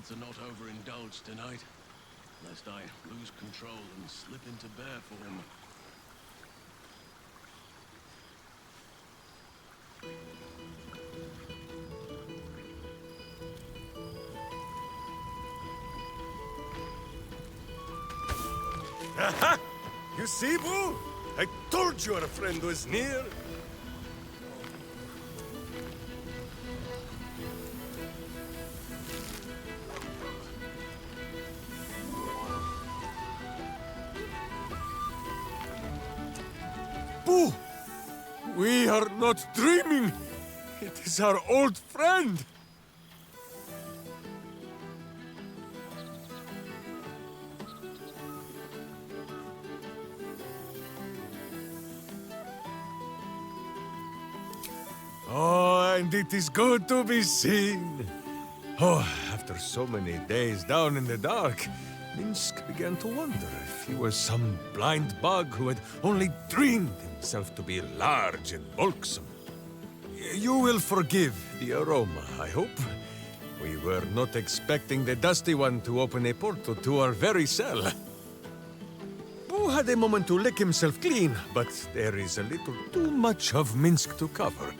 careful to not overindulge tonight, lest I lose control and slip into bear form. Aha! You see, Boo? I told you our friend was near. Boo! We are not dreaming. It is our old friend. Oh, and it is good to be seen. Oh, after so many days down in the dark, Minsk began to wonder if he was some blind bug who had only dreamed himself to be large and bulksome. You will forgive the aroma, I hope. We were not expecting the Dusty One to open a portal to our very cell. Boo had a moment to lick himself clean, but there is a little too much of Minsk to cover.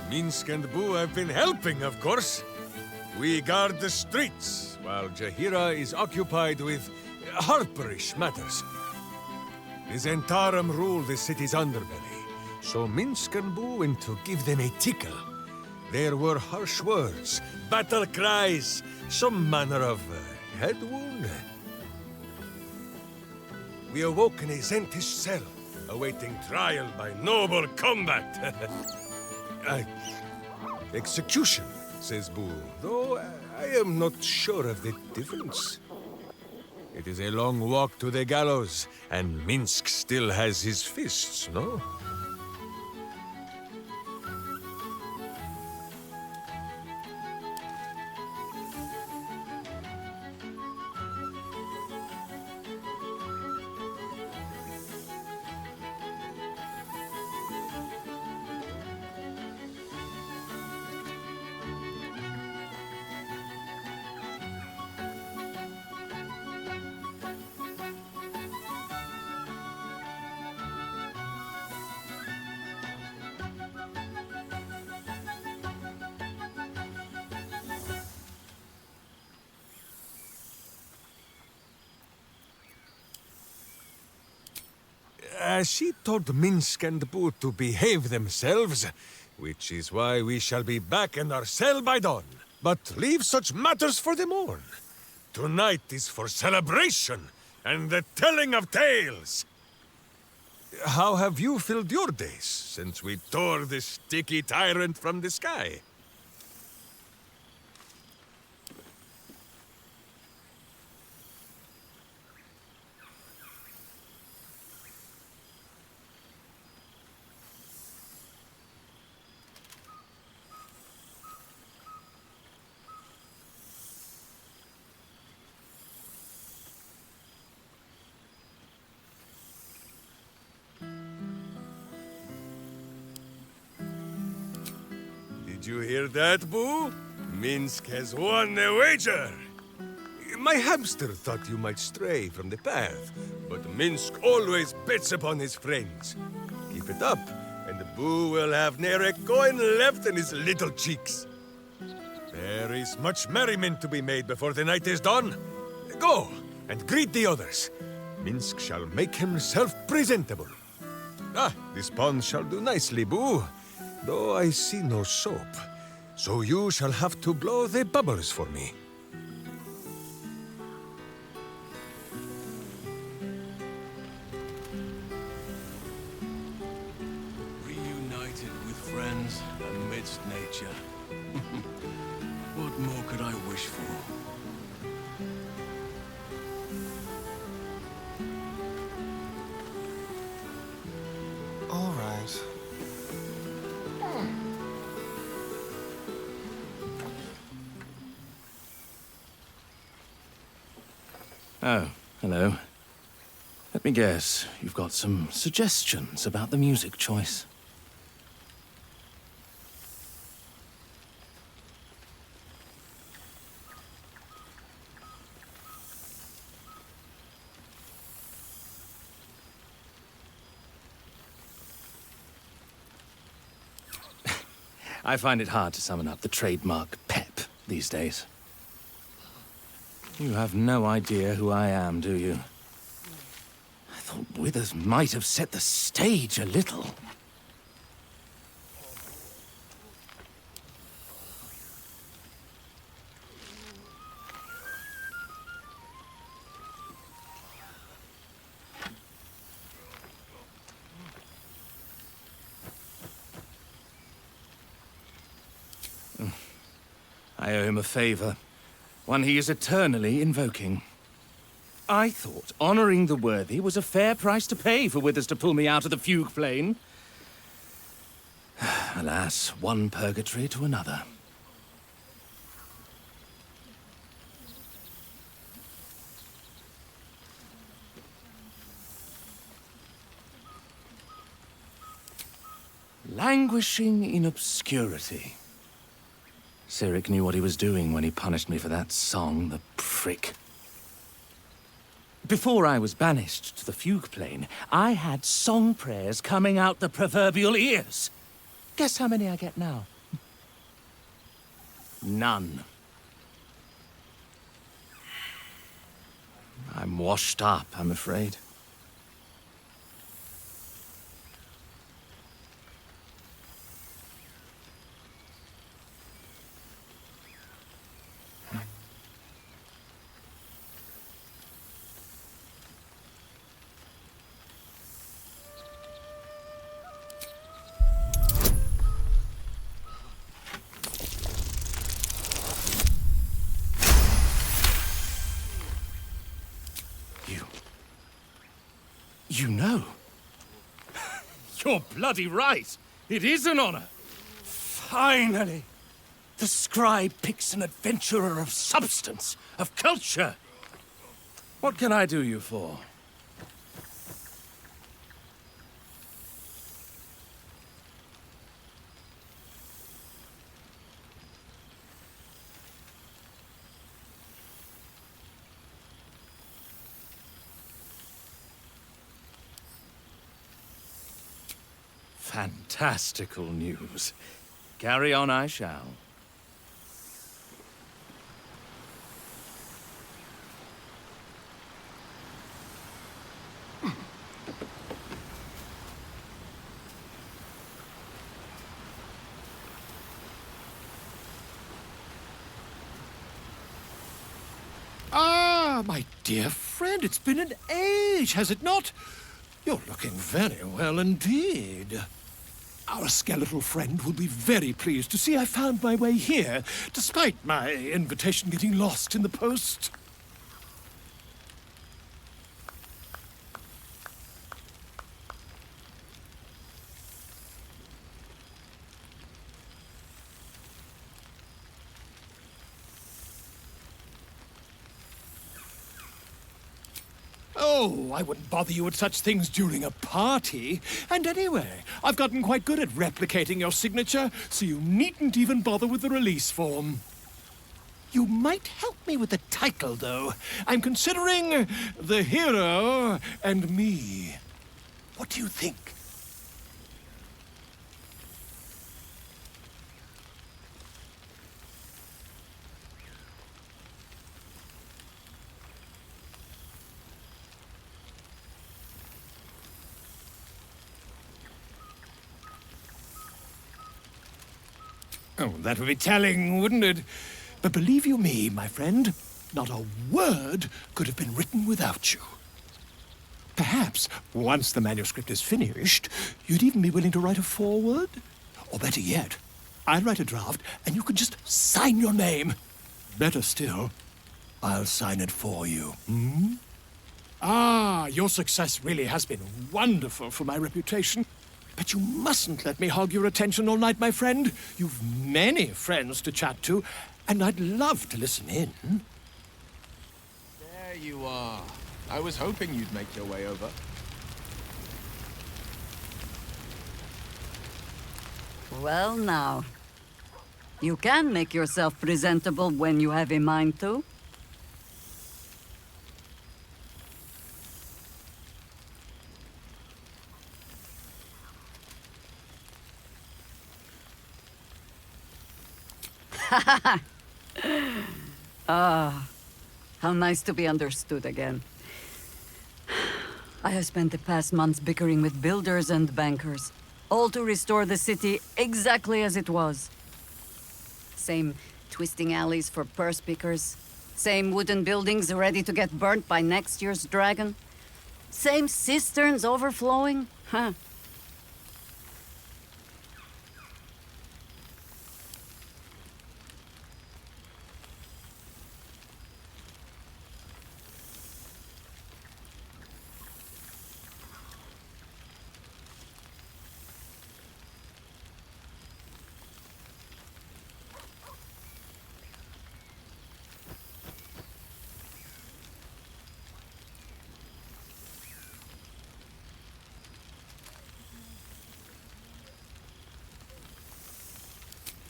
Minsk and Boo have been helping, of course. We guard the streets, while Jaheira is occupied with harperish matters. The Zentarum rule the city's underbelly, so Minsk and Boo went to give them a tickle. There were harsh words, battle cries, some manner of head wound. We awoke in a Zentish cell, awaiting trial by noble combat. Execution, says Boo, though I am not sure of the difference. It is a long walk to the gallows, and Minsk still has his fists, no? She told Minsk and Boo to behave themselves, which is why we shall be back in our cell by dawn. But leave such matters for the morn. Tonight is for celebration and the telling of tales. How have you filled your days since we tore the sticky tyrant from the sky? Did you hear that, Boo? Minsk has won the wager! My hamster thought you might stray from the path, but Minsk always bets upon his friends. Keep it up, and Boo will have ne'er a coin left in his little cheeks. There is much merriment to be made before the night is done. Go, and greet the others. Minsk shall make himself presentable. Ah, this pond shall do nicely, Boo. Though I see no soap, so you shall have to blow the bubbles for me. Reunited with friends amidst nature. What more could I wish for? All right. Oh, hello. Let me guess, you've got some suggestions about the music choice. I find it hard to summon up the trademark pep these days. You have no idea who I am, do you? I thought Withers might have set the stage a little. I owe him a favor. One he is eternally invoking. I thought honoring the worthy was a fair price to pay for Withers to pull me out of the fugue plane. Alas, one purgatory to another. Languishing in obscurity. Cyric knew what he was doing when he punished me for that song, the prick. Before I was banished to the fugue plane, I had song prayers coming out the proverbial ears. Guess how many I get now? None. I'm washed up, I'm afraid. You know? You're bloody right. It is an honor. Finally! The scribe picks an adventurer of substance, of culture. What can I do you for? Fantastical news. Carry on I shall. Ah, my dear friend, it's been an age, has it not? You're looking very well indeed. Our skeletal friend will be very pleased to see I found my way here, despite my invitation getting lost in the post. Oh, I wouldn't bother you with such things during a party. And anyway, I've gotten quite good at replicating your signature, so you needn't even bother with the release form. You might help me with the title, though. I'm considering The Hero and Me. What do you think? Oh, that would be telling, wouldn't it? But believe you me, my friend, not a word could have been written without you. Perhaps, once the manuscript is finished, you'd even be willing to write a foreword? Or better yet, I'll write a draft and you can just sign your name. Better still, I'll sign it for you. Hmm? Ah, your success really has been wonderful for my reputation. But you mustn't let me hog your attention all night, my friend. You've many friends to chat to, and I'd love to listen in. There you are. I was hoping you'd make your way over. Well now, you can make yourself presentable when you have a mind to. Ah, how nice to be understood again. I have spent the past months bickering with builders and bankers, all to restore the city exactly as it was. Same twisting alleys for purse pickers, same wooden buildings ready to get burnt by next year's dragon, same cisterns overflowing, huh?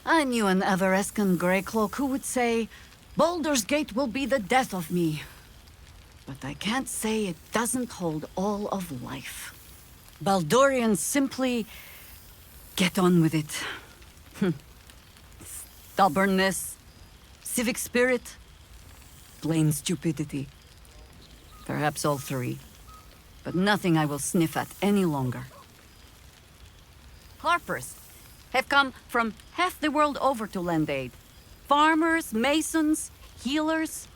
I knew an Everescan Greycloak who would say, Baldur's Gate will be the death of me. But I can't say it doesn't hold all of life. Baldurians simply get on with it. Stubbornness, civic spirit, plain stupidity. Perhaps all three. But nothing I will sniff at any longer. Harpers have come from half the world over to lend aid. Farmers, masons, healers.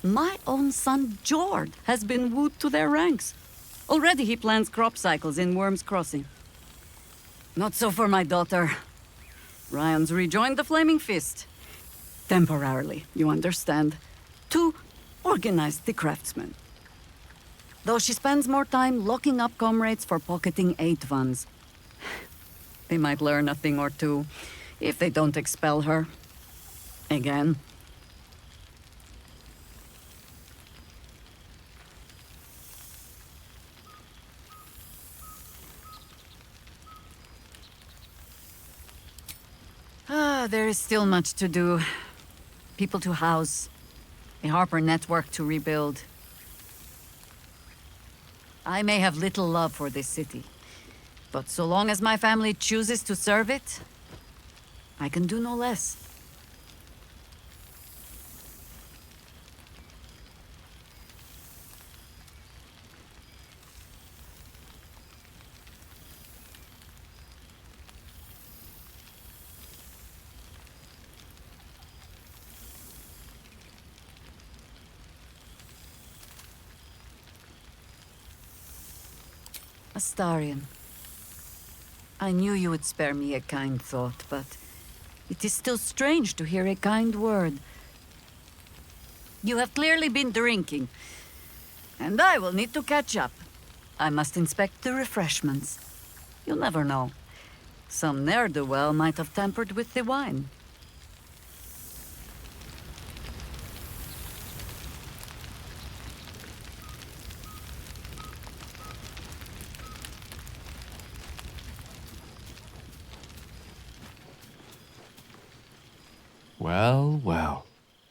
My own son, Jord, has been wooed to their ranks. Already he plans crop cycles in Worm's Crossing. Not so for my daughter. Ryan's rejoined the Flaming Fist. Temporarily, you understand. To organize the craftsmen. Though she spends more time locking up comrades for pocketing aid funds. They might learn a thing or two, if they don't expel her. Again. There is still much to do. People to house. A Harper network to rebuild. I may have little love for this city. But so long as my family chooses to serve it, I can do no less. Astarion. I knew you would spare me a kind thought, but it is still strange to hear a kind word. You have clearly been drinking, and I will need to catch up. I must inspect the refreshments. You'll never know. Some ne'er-do-well might have tampered with the wine. Well, well.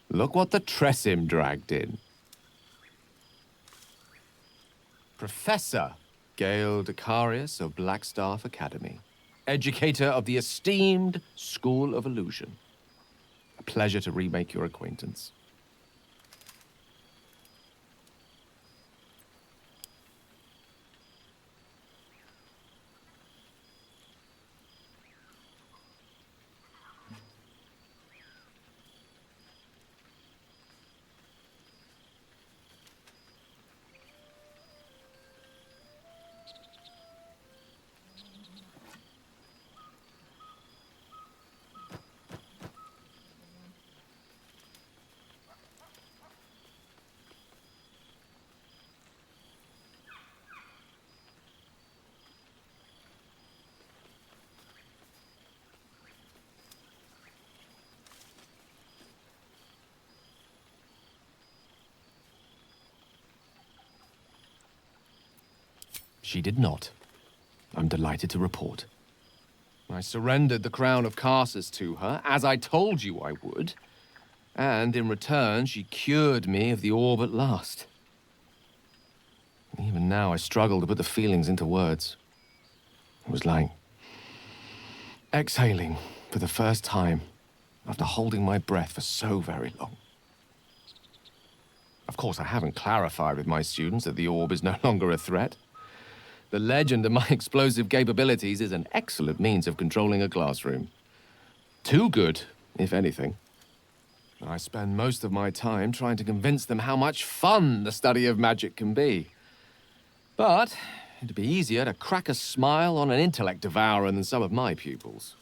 Look what the Tressim dragged in. Professor Gale Decarius of Blackstaff Academy. Educator of the esteemed School of Illusion. A pleasure to remake your acquaintance. She did not. I'm delighted to report. I surrendered the crown of Carsus to her, as I told you I would. And in return, she cured me of the orb at last. Even now, I struggle to put the feelings into words. It was like exhaling for the first time after holding my breath for so very long. Of course, I haven't clarified with my students that the orb is no longer a threat. The legend of my explosive capabilities is an excellent means of controlling a classroom. Too good, if anything. I spend most of my time trying to convince them how much fun the study of magic can be. But it'd be easier to crack a smile on an intellect devourer than some of my pupils.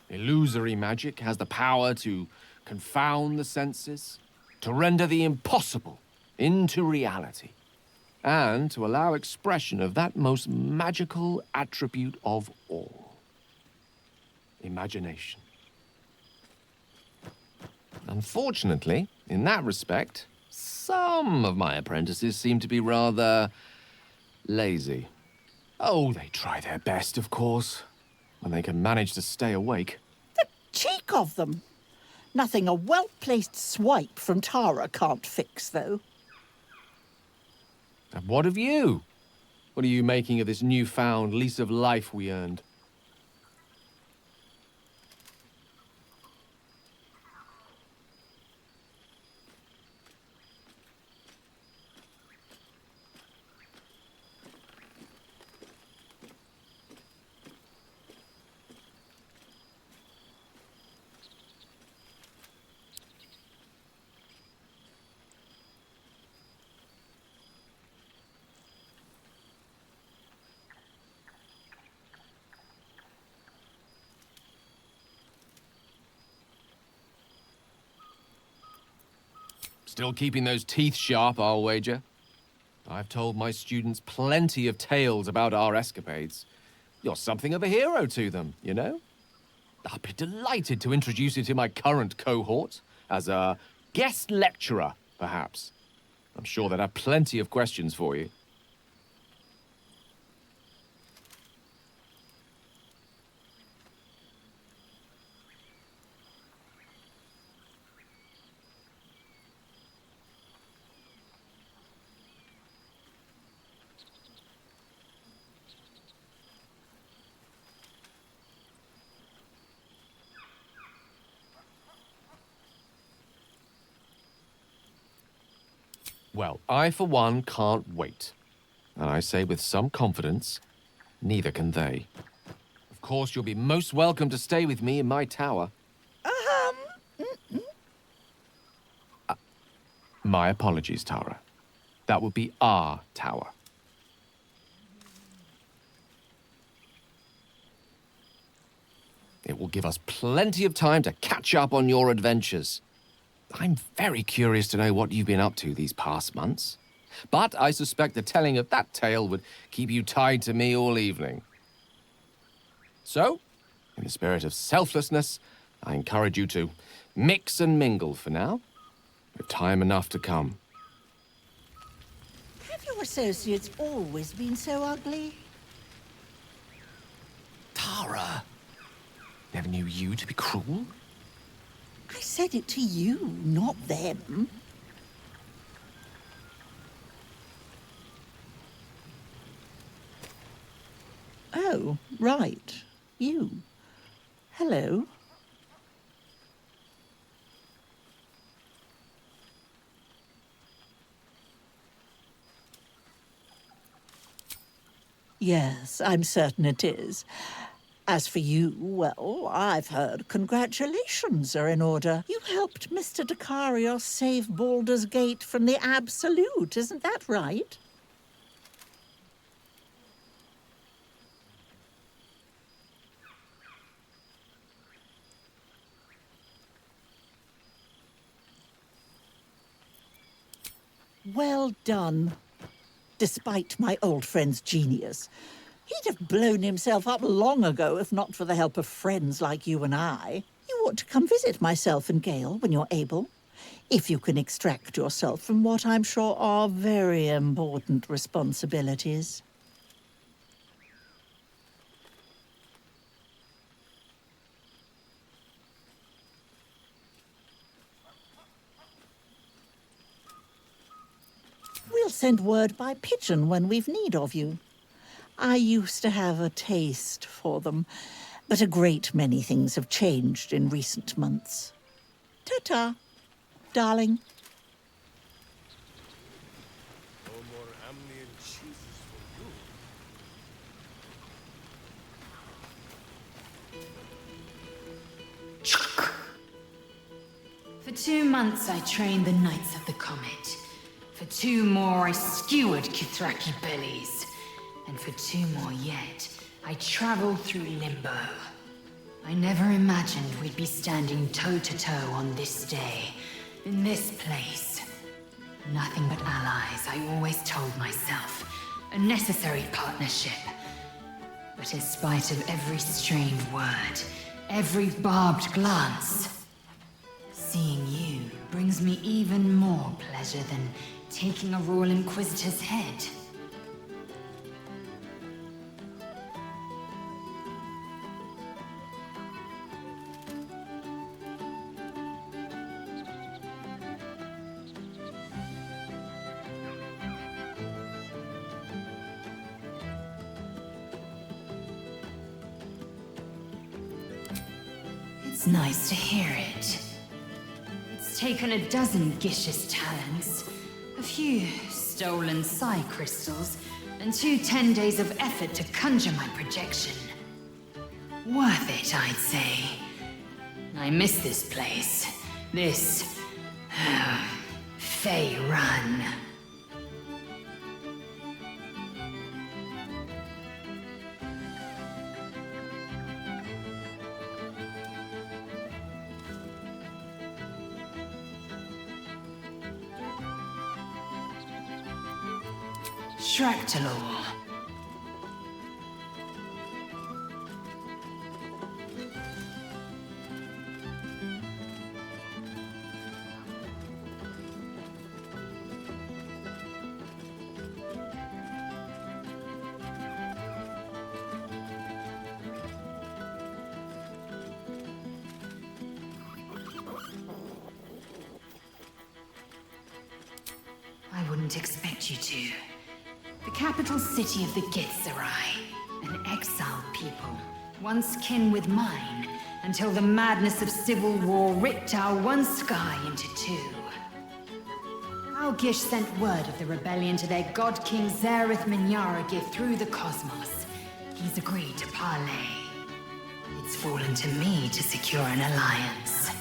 Illusory magic has the power to confound the senses, to render the impossible into reality, and to allow expression of that most magical attribute of all: imagination. Unfortunately, in that respect, some of my apprentices seem to be rather lazy. Oh, they try their best, of course, when they can manage to stay awake. Cheek of them. Nothing a well-placed swipe from Tara can't fix, though. And what of you? What are you making of this newfound lease of life we earned? Still keeping those teeth sharp, I'll wager. I've told my students plenty of tales about our escapades. You're something of a hero to them, you know? I'll be delighted to introduce you to my current cohort as a guest lecturer, perhaps. I'm sure they'd have plenty of questions for you. Well, I, for one, can't wait. And I say with some confidence, neither can they. Of course, you'll be most welcome to stay with me in my tower. My apologies, Tara. That would be our tower. It will give us plenty of time to catch up on your adventures. I'm very curious to know what you've been up to these past months. But I suspect the telling of that tale would keep you tied to me all evening. So, in the spirit of selflessness, I encourage you to mix and mingle for now, with time enough to come. Have your associates always been so ugly? Tara! Never knew you to be cruel? I said it to you, not them. Oh, right. You. Hello. Yes, I'm certain it is. As for you, well, I've heard congratulations are in order. You helped Mr. Dekarios save Baldur's Gate from the Absolute, isn't that right? Well done. Despite my old friend's genius, he'd have blown himself up long ago if not for the help of friends like you and I. You ought to come visit myself and Gale when you're able, if you can extract yourself from what I'm sure are very important responsibilities. We'll send word by pigeon when we've need of you. I used to have a taste for them, but a great many things have changed in recent months. Ta-ta, darling. No more Amnian cheeses for you. For 2 months I trained the Knights of the Comet. For 2 more I skewered Kithraki bellies. And for 2 more yet, I traveled through Limbo. I never imagined we'd be standing toe-to-toe on this day, in this place. Nothing but allies, I always told myself. A necessary partnership. But in spite of every strained word, every barbed glance, seeing you brings me even more pleasure than taking a Royal Inquisitor's head. It's nice to hear it. It's taken a dozen Gish's talents, a few stolen psi crystals, and 2 10 days of effort to conjure my projection. Worth it, I'd say. I miss this place. This... Fey Run. Shractalor. I wouldn't expect you to. The capital city of the Githzerai, an exiled people, once kin with mine, until the madness of civil war ripped our one sky into 2. Our Gish sent word of the rebellion to their god king Zareth Minyaragith through the cosmos. He's agreed to parley. It's fallen to me to secure an alliance.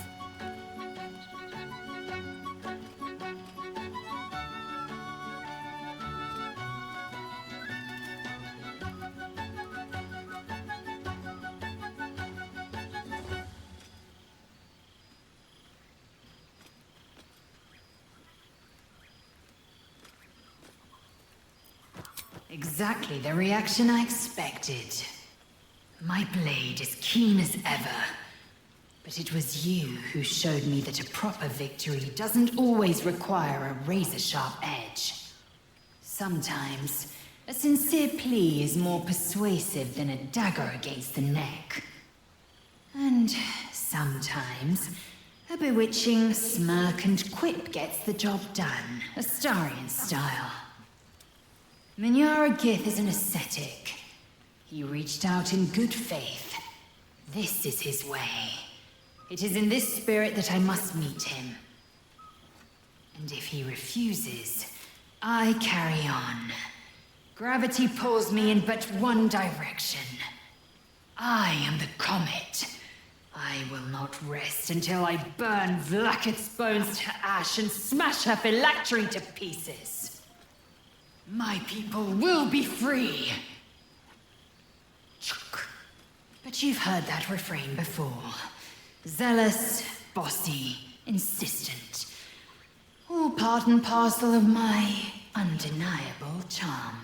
Exactly the reaction I expected. My blade is keen as ever. But it was you who showed me that a proper victory doesn't always require a razor-sharp edge. Sometimes, a sincere plea is more persuasive than a dagger against the neck. And sometimes, a bewitching smirk and quip gets the job done, Astarion style. Minyaragith is an ascetic. He reached out in good faith. This is his way. It is in this spirit that I must meet him. And if he refuses, I carry on. Gravity pulls me in but one direction. I am the comet. I will not rest until I burn Vlaakith's bones to ash and smash her phylactery to pieces. My people will be free. But you've heard that refrain before. Zealous, bossy, insistent. All part and parcel of my undeniable charm.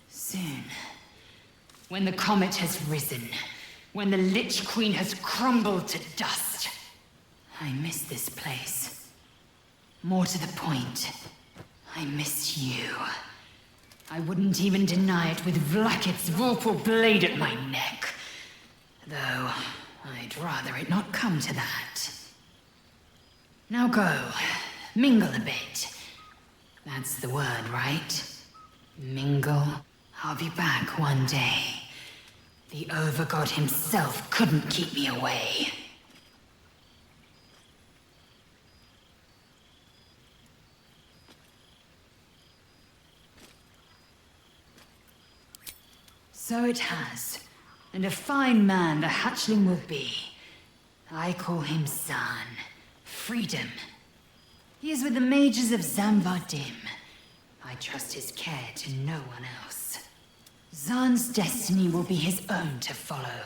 Soon, when the comet has risen, when the Lich Queen has crumbled to dust, I miss this place. More to the point, I miss you. I wouldn't even deny it with Vlaakith's vorpal blade at my neck. Though, I'd rather it not come to that. Now go, mingle a bit. That's the word, right? Mingle. I'll be back one day. The Overgod himself couldn't keep me away. So it has. And a fine man the hatchling will be. I call him Zaan. Freedom. He is with the mages of Zamvadim. I trust his care to no one else. Zaan's destiny will be his own to follow.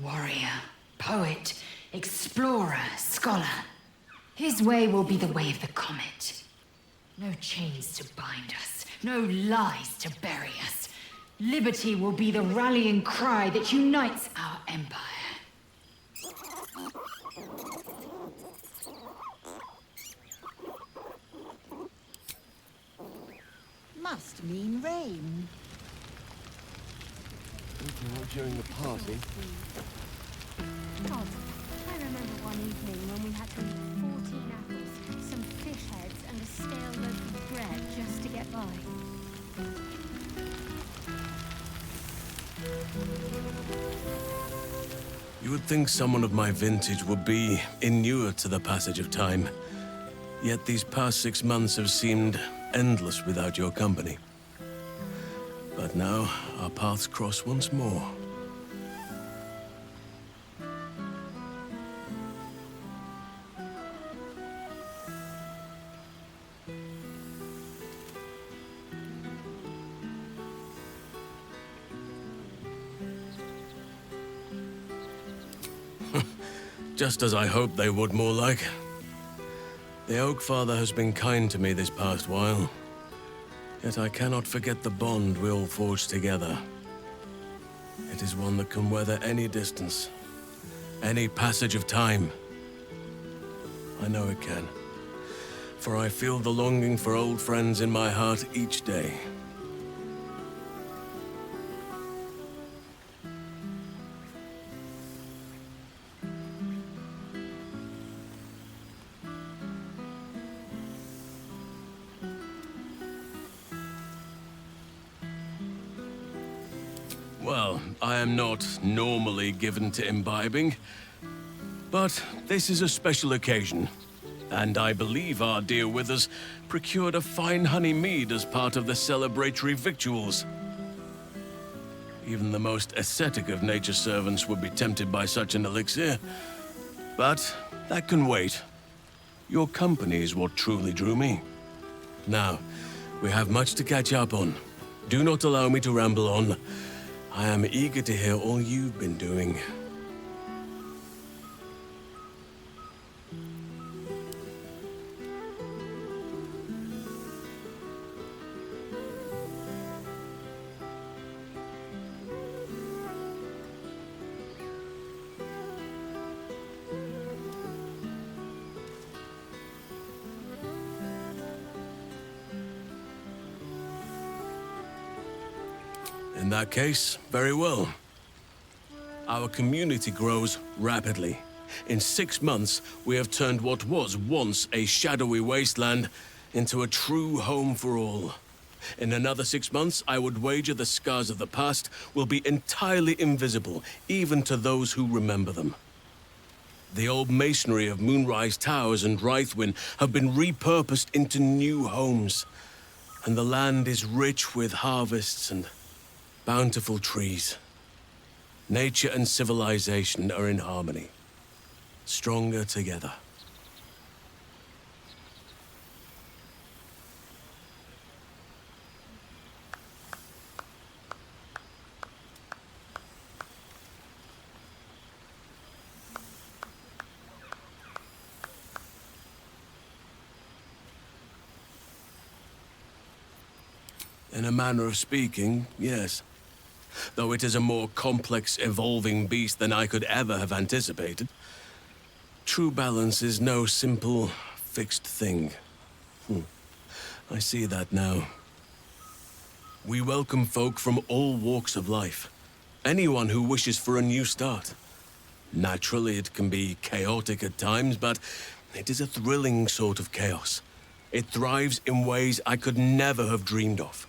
Warrior, poet, explorer, scholar. His way will be the way of the comet. No chains to bind us, no lies to bury us. Liberty will be the rallying cry that unites our empire. Must mean rain. During the party. God, I remember one evening when we had to eat 14 apples, some fish heads, and a stale loaf of bread just to get by. You would think someone of my vintage would be inured to the passage of time. Yet these past 6 months have seemed endless without your company. But now, our paths cross once more. Just as I hoped they would, more like. The Oak Father has been kind to me this past while. Yet I cannot forget the bond we all forged together. It is one that can weather any distance, any passage of time. I know it can, for I feel the longing for old friends in my heart each day. Well, I am not normally given to imbibing, but this is a special occasion, and I believe our dear Withers procured a fine honey mead as part of the celebratory victuals. Even the most ascetic of nature's servants would be tempted by such an elixir, but that can wait. Your company is what truly drew me. Now, we have much to catch up on. Do not allow me to ramble on. I am eager to hear all you've been doing. In that case, very well. Our community grows rapidly. In 6 months, we have turned what was once a shadowy wasteland into a true home for all. In another 6 months, I would wager the scars of the past will be entirely invisible, even to those who remember them. The old masonry of Moonrise Towers and Rythwin have been repurposed into new homes, and the land is rich with harvests and bountiful trees. Nature and civilization are in harmony, stronger together. In a manner of speaking, yes. Though it is a more complex, evolving beast than I could ever have anticipated. True balance is no simple, fixed thing. I see that now. We welcome folk from all walks of life. Anyone who wishes for a new start. Naturally, it can be chaotic at times, but it is a thrilling sort of chaos. It thrives in ways I could never have dreamed of.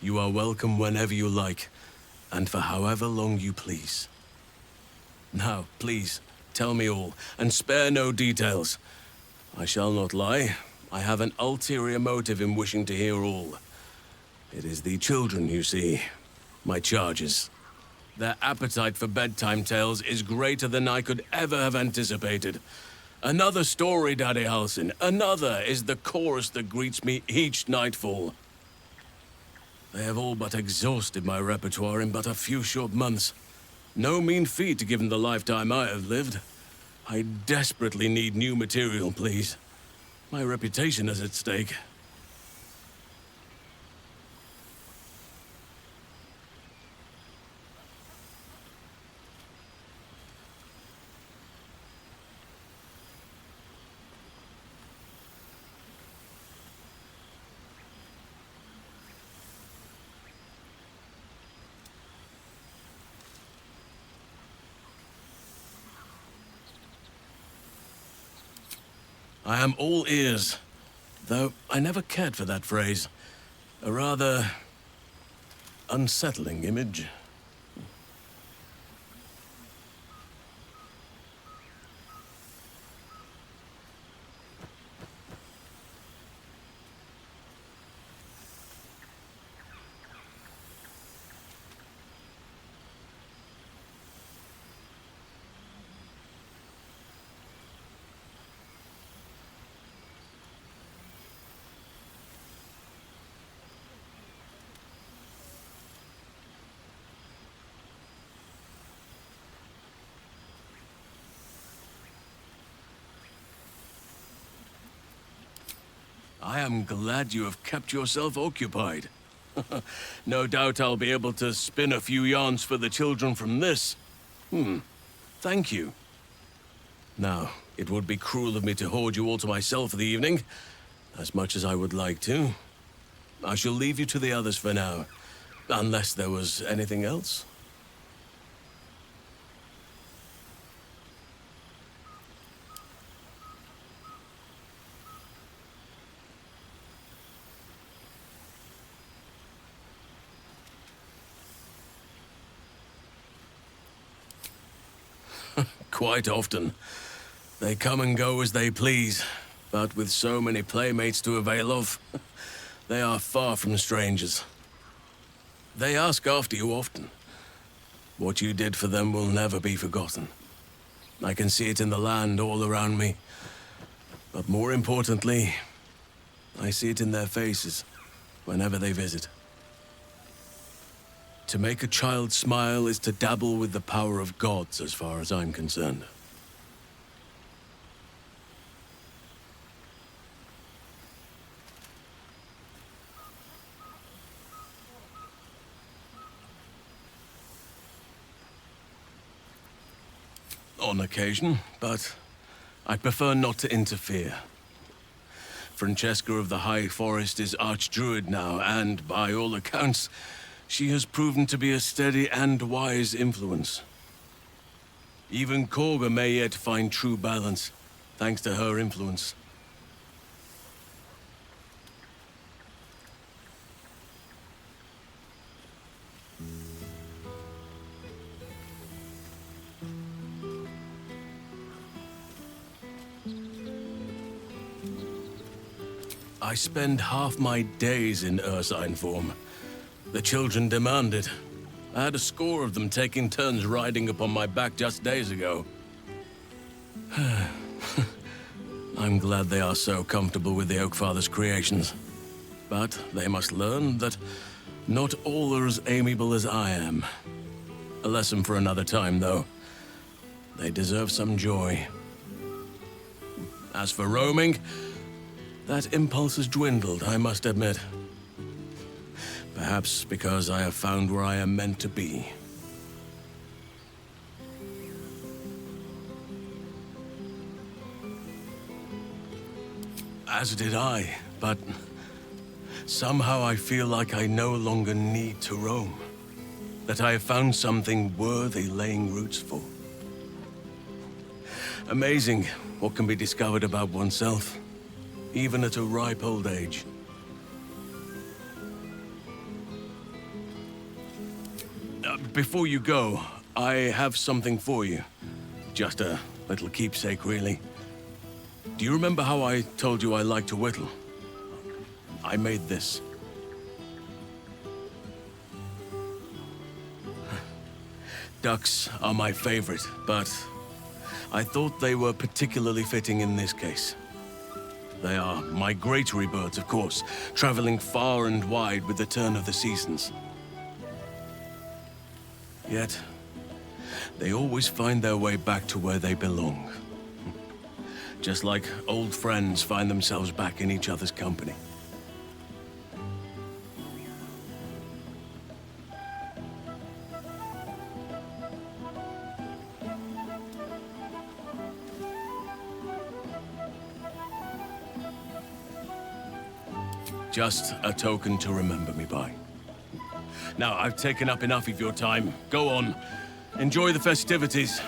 You are welcome whenever you like, and for however long you please. Now, please, tell me all, and spare no details. I shall not lie. I have an ulterior motive in wishing to hear all. It is the children, you see. My charges. Their appetite for bedtime tales is greater than I could ever have anticipated. Another story, Daddy Halsin. Another is the chorus that greets me each nightfall. They have all but exhausted my repertoire in but a few short months. No mean feat given the lifetime I have lived. I desperately need new material, please. My reputation is at stake. I am all ears, though I never cared for that phrase. A rather unsettling image. I am glad you have kept yourself occupied. No doubt I'll be able to spin a few yarns for the children from this. Thank you. Now, it would be cruel of me to hoard you all to myself for the evening, as much as I would like to. I shall leave you to the others for now, unless there was anything else. Quite often. They come and go as they please, but with so many playmates to avail of, they are far from strangers. They ask after you often. What you did for them will never be forgotten. I can see it in the land all around me. But more importantly, I see it in their faces whenever they visit. To make a child smile is to dabble with the power of gods, as far as I'm concerned. On occasion, but I prefer not to interfere. Francesca of the High Forest is Archdruid now, and by all accounts, she has proven to be a steady and wise influence. Even Korga may yet find true balance, thanks to her influence. I spend half my days in Ursine form. The children demand it. I had a score of them taking turns riding upon my back just days ago. I'm glad they are so comfortable with the Oakfather's creations. But they must learn that not all are as amiable as I am. A lesson for another time, though. They deserve some joy. As for roaming, that impulse has dwindled, I must admit. Perhaps because I have found where I am meant to be. As did I, but somehow I feel like I no longer need to roam. That I have found something worthy laying roots for. Amazing what can be discovered about oneself, even at a ripe old age. Before you go, I have something for you. Just a little keepsake, really. Do you remember how I told you I like to whittle? I made this. Ducks are my favorite, but I thought they were particularly fitting in this case. They are migratory birds, of course, traveling far and wide with the turn of the seasons. Yet, they always find their way back to where they belong. Just like old friends find themselves back in each other's company. Just a token to remember me by. Now, I've taken up enough of your time. Go on. Enjoy the festivities.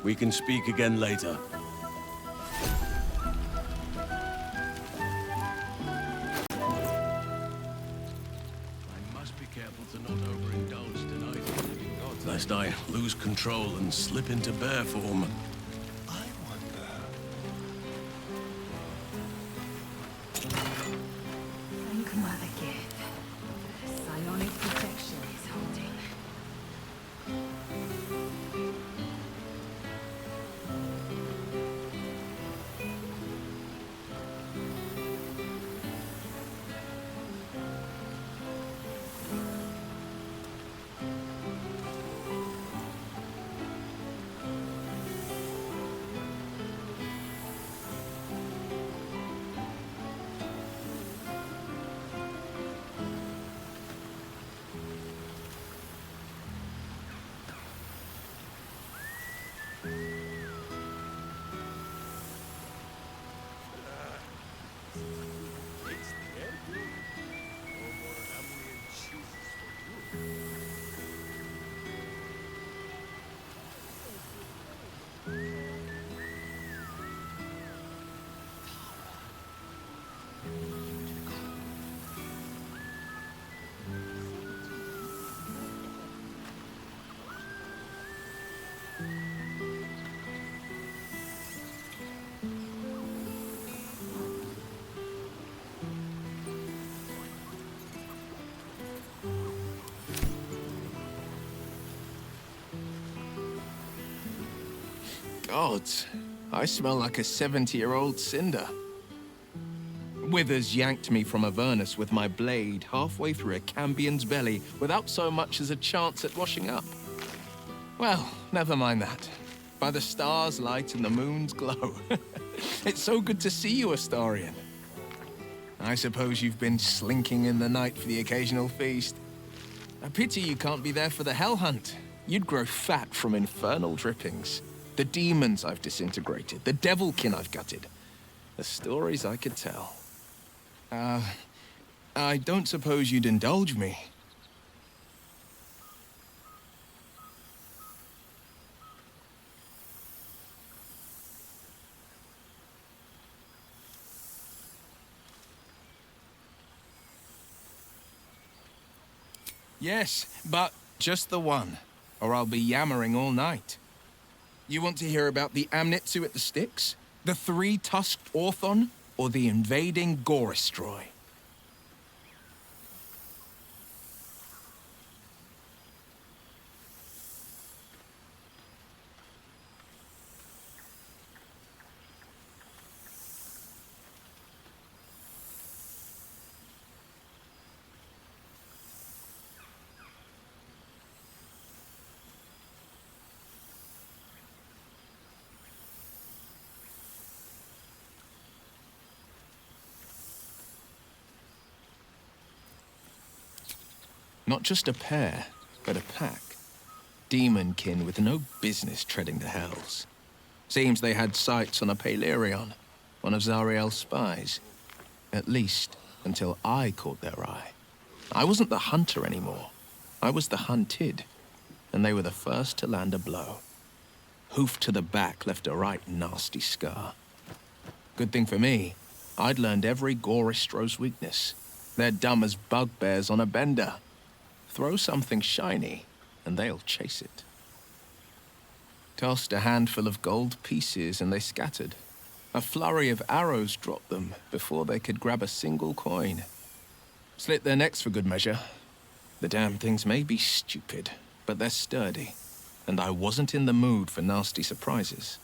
We can speak again later. I must be careful to not overindulge tonight, lest I lose control and slip into bear form. I wonder. Thank Mother Gith. Psionic protection is holding. Gods, I smell like a 70-year-old cinder. Withers yanked me from Avernus with my blade halfway through a Cambion's belly without so much as a chance at washing up. Well, never mind that. By the stars' light and the moon's glow. It's so good to see you, Astarion. I suppose you've been slinking in the night for the occasional feast. A pity you can't be there for the hell hunt. You'd grow fat from infernal drippings. The demons I've disintegrated, the devilkin I've gutted. The stories I could tell. I don't suppose you'd indulge me. Yes, but just the one, or I'll be yammering all night. You want to hear about the Amnitsu at the Styx? The three-tusked Orthon? Or the invading Goristroy? Not just a pair, but a pack. Demonkin with no business treading the hells. Seems they had sights on a Palerion, one of Zariel's spies. At least, until I caught their eye. I wasn't the hunter anymore. I was the hunted, and they were the first to land a blow. Hoof to the back left a right nasty scar. Good thing for me, I'd learned every Goristro's weakness. They're dumb as bugbears on a bender. Throw something shiny, and they'll chase it. Tossed a handful of gold pieces, and they scattered. A flurry of arrows dropped them before they could grab a single coin. Slit their necks for good measure. The damn things may be stupid, but they're sturdy, and I wasn't in the mood for nasty surprises.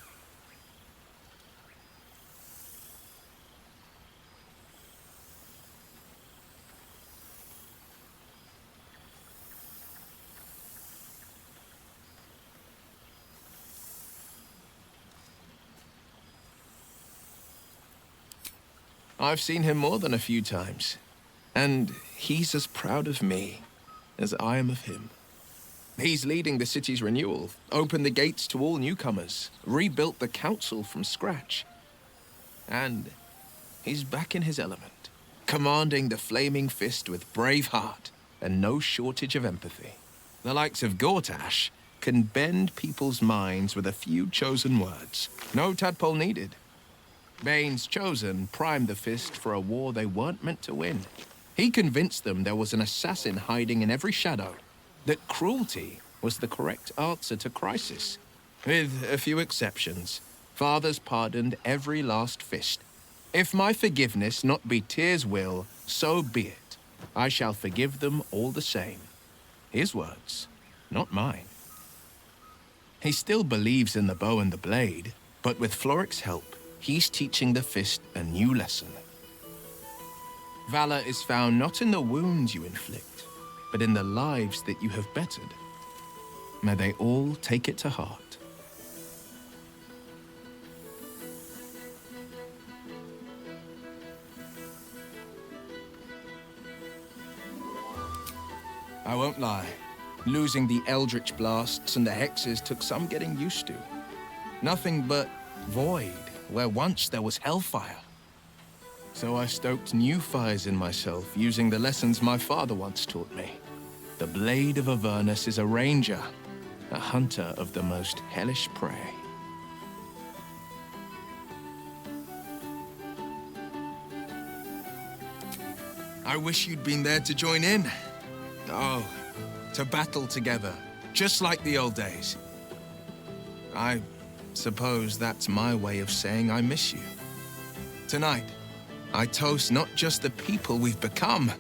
I've seen him more than a few times, and he's as proud of me as I am of him. He's leading the city's renewal, opened the gates to all newcomers, rebuilt the council from scratch. And he's back in his element, commanding the flaming fist with brave heart and no shortage of empathy. The likes of Gortash can bend people's minds with a few chosen words. No tadpole needed. Bane's Chosen primed the fist for a war they weren't meant to win. He convinced them there was an assassin hiding in every shadow, that cruelty was the correct answer to crisis. With a few exceptions, fathers pardoned every last fist. If my forgiveness not be Tyr's will, so be it. I shall forgive them all the same. His words, not mine. He still believes in the bow and the blade, but with Floric's help, he's teaching the fist a new lesson. Valor is found not in the wounds you inflict, but in the lives that you have bettered. May they all take it to heart. I won't lie. Losing the Eldritch Blasts and the Hexes took some getting used to. Nothing but void where once there was hellfire. So I stoked new fires in myself using the lessons my father once taught me. The Blade of Avernus is a ranger, a hunter of the most hellish prey. I wish you'd been there to join in. Oh, to battle together, just like the old days. I suppose that's my way of saying I miss you. Tonight, I toast not just the people we've become,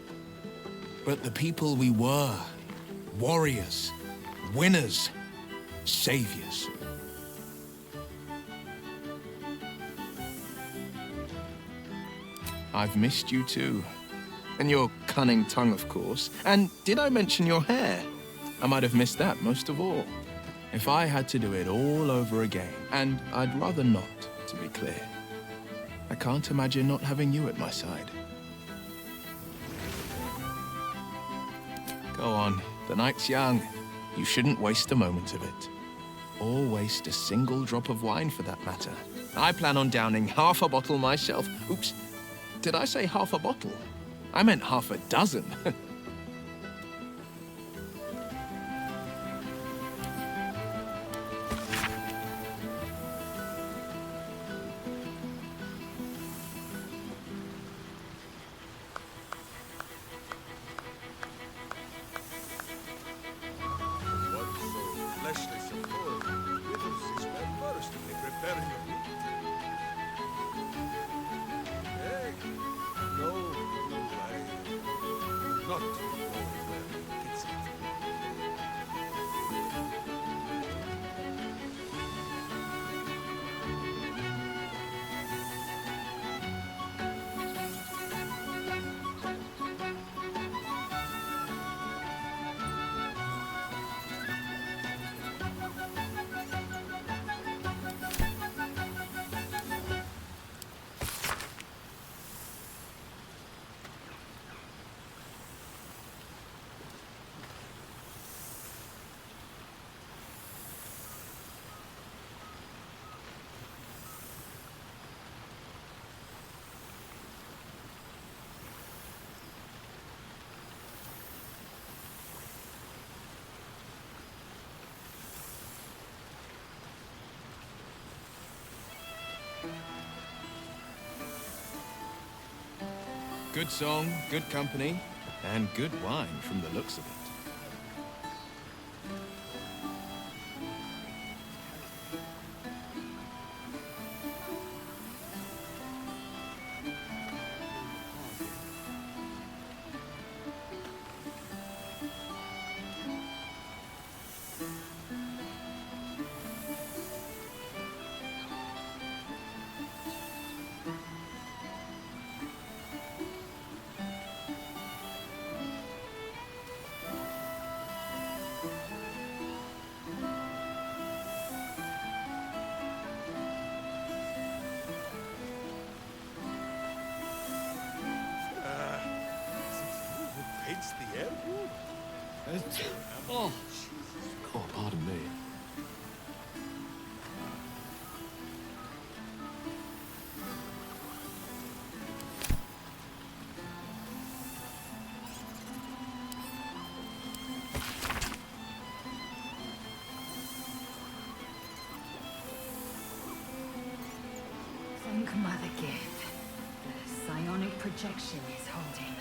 but the people we were. Warriors, winners, saviors. I've missed you too. And your cunning tongue, of course. And did I mention your hair? I might have missed that most of all. If I had to do it all over again, and I'd rather not, to be clear. I can't imagine not having you at my side. Go on, the night's young. You shouldn't waste a moment of it. Or waste a single drop of wine for that matter. I plan on downing half a bottle myself. Oops, did I say half a bottle? I meant half a dozen. Good song, good company, and good wine from the looks of it. Paints the air? Oh, pardon me. Thank Mother Gith. The psionic projection is holding.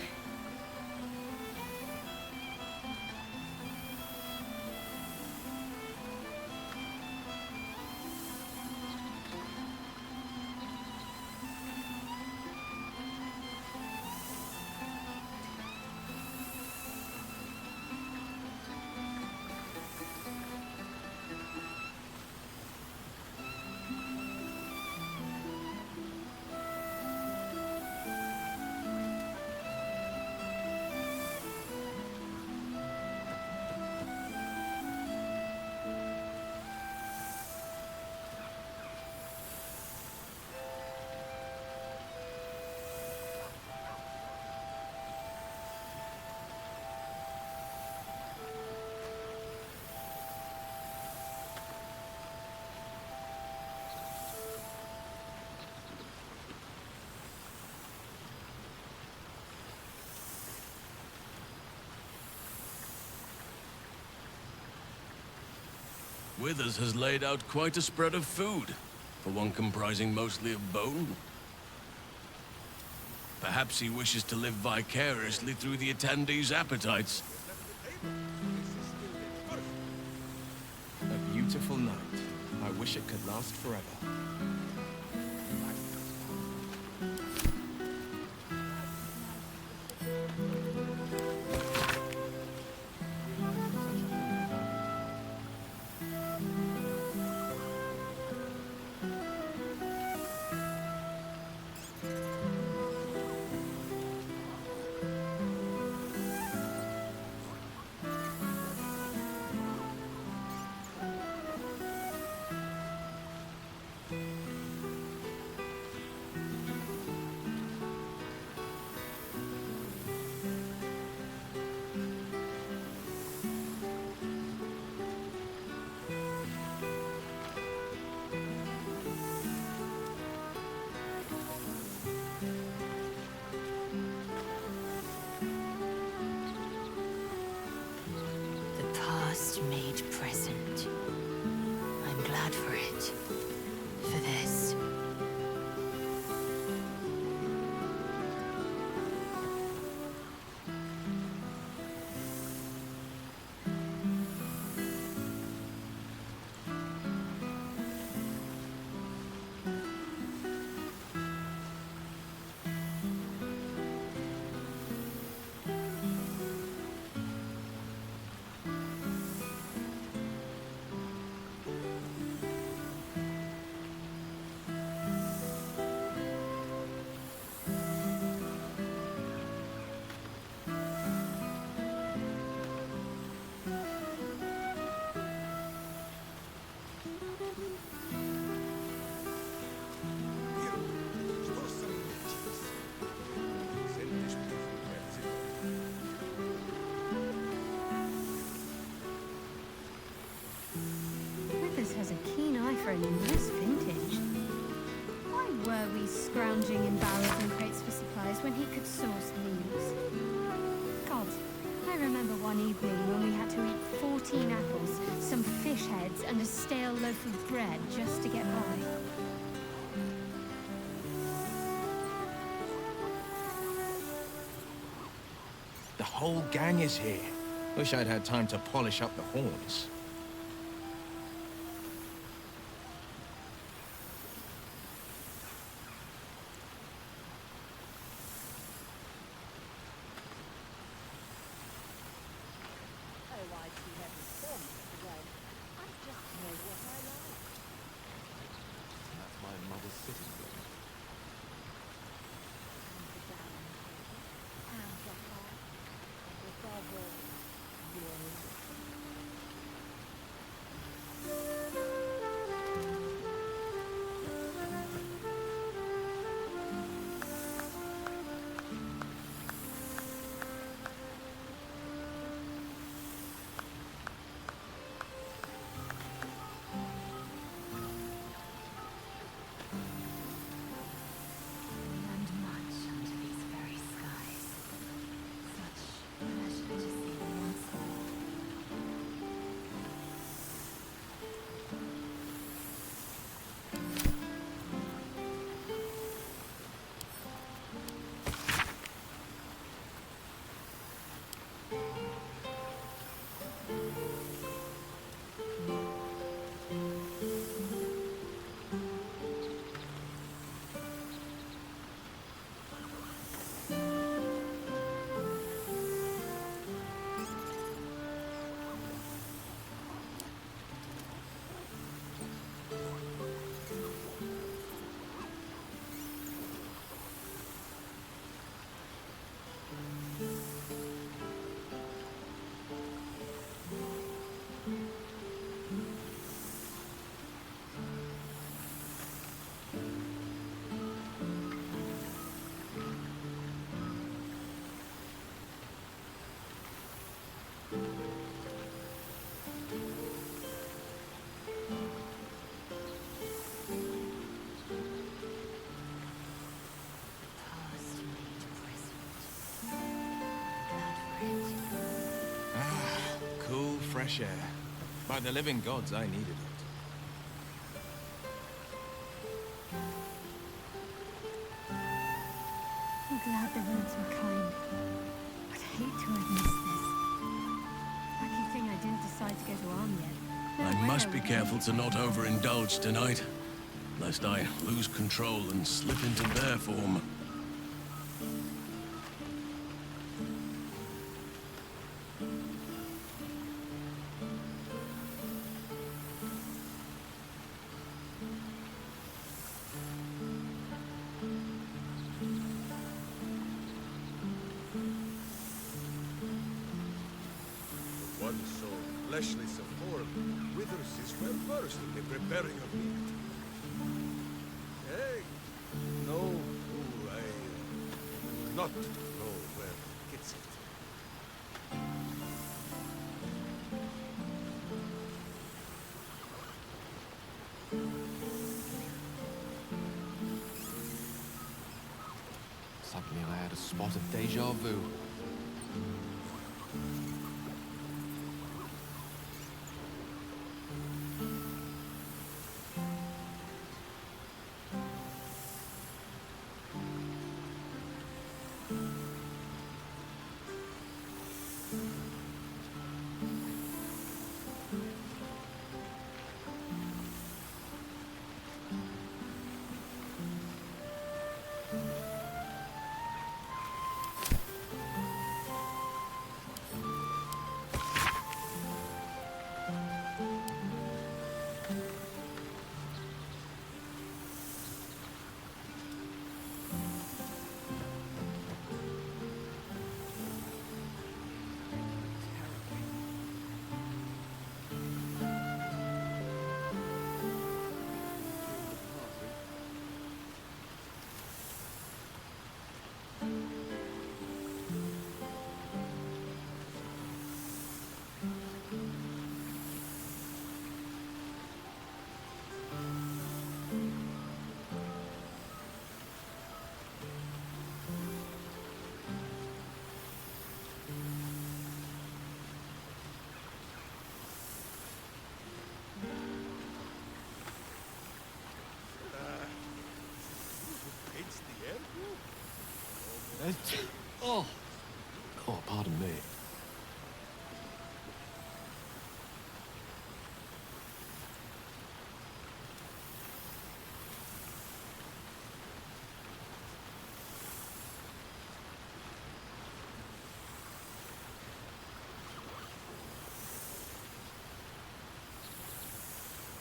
Withers has laid out quite a spread of food, for one comprising mostly of bone. Perhaps he wishes to live vicariously through the attendees' appetites. A beautiful night. I wish it could last forever. Made present. I'm glad for it. For this. Has a keen eye for a nice vintage. Why were we scrounging in barrels and crates for supplies when he could source leaves? God, I remember one evening when we had to eat 14 apples, some fish heads, and a stale loaf of bread just to get by. whole gang is here. Wish I'd had time to polish up the horns. That's my mother's sitting room. And much under these very skies. Such pleasure to see them once more. Past made present. Glad for it. Cool, fresh air. By the living gods, I needed it. I'm glad the roads were kind. I'd hate to have missed this. Lucky thing I didn't decide to go to arm yet. No I way must be would. careful to not overindulge tonight, lest I lose control and slip into bear form. One so fleshly, so form, withers is well versed in the preparing of meat. Hey, no, I not know where gets it. Suddenly I had a spot of deja vu. It's the air. Oh, pardon me.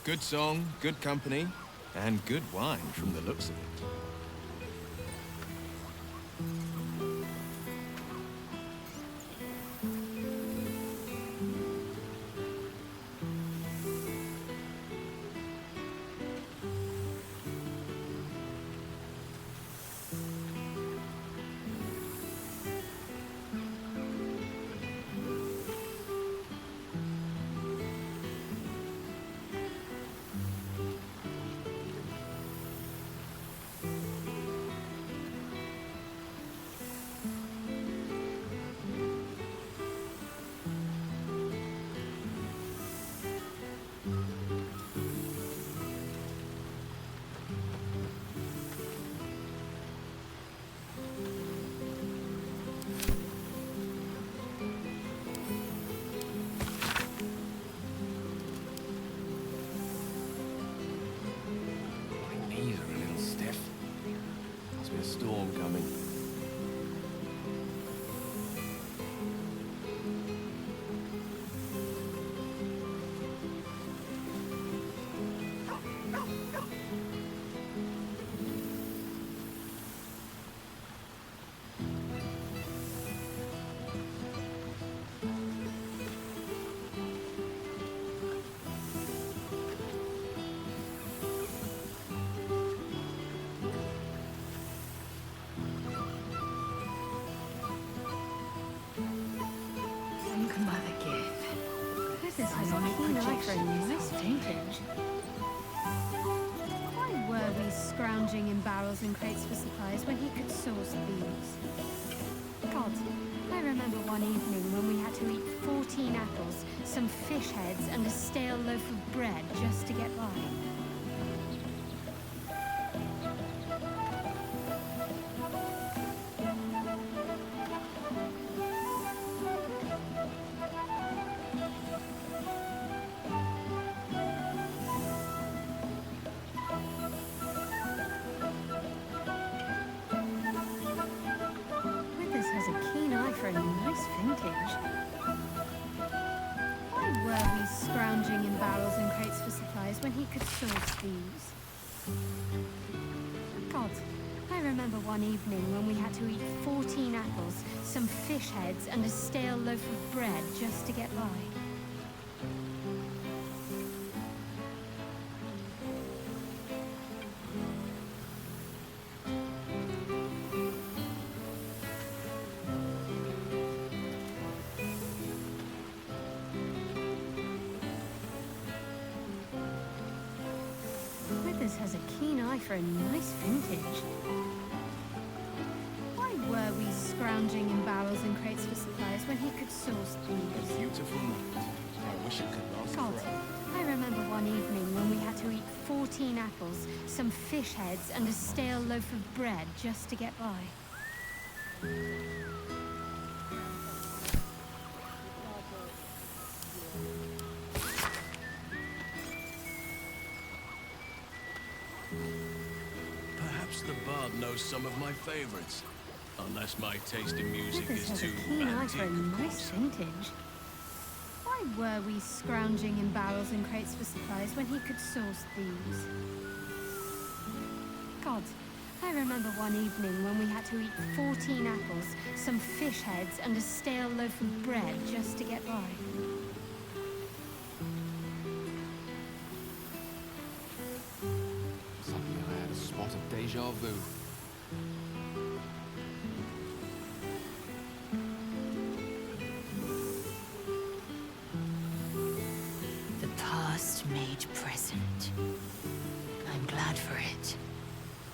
Good song, good company, and good wine from the looks of it. My knees are a little stiff. Must be a storm coming. Think mother give. This has a keen eye for a nice vintage. Why were we scrounging in barrels and crates for supplies when he could source these? God, I remember one evening when we had to eat 14 apples, some fish heads, and a stale loaf of bread just to get by. Withers has a keen eye for a nice vintage. Why were we scrounging in barrels and crates for supplies when he could source these? God, I remember one evening when we had to eat 14 apples, some fish heads, and a stale loaf of bread just to get by. Withers has a keen eye for a nice vintage. Why were we scrounging in barrels and crates for supplies when he could source these? A beautiful night. I wish it could last God, forever. I remember one evening when we had to eat 14 apples, some fish heads, and a stale loaf of bread just to get by. Perhaps the bard knows some of my favorites. Unless my taste in music Withers is has a too keen eye antique, for a of nice course. vintage. Why were we scrounging in barrels and crates for supplies when he could source these? God, I remember one evening when we had to eat 14 apples, some fish heads, and a stale loaf of bread just to get by. Suddenly I had a spot of deja vu. The past made present. I'm glad for it.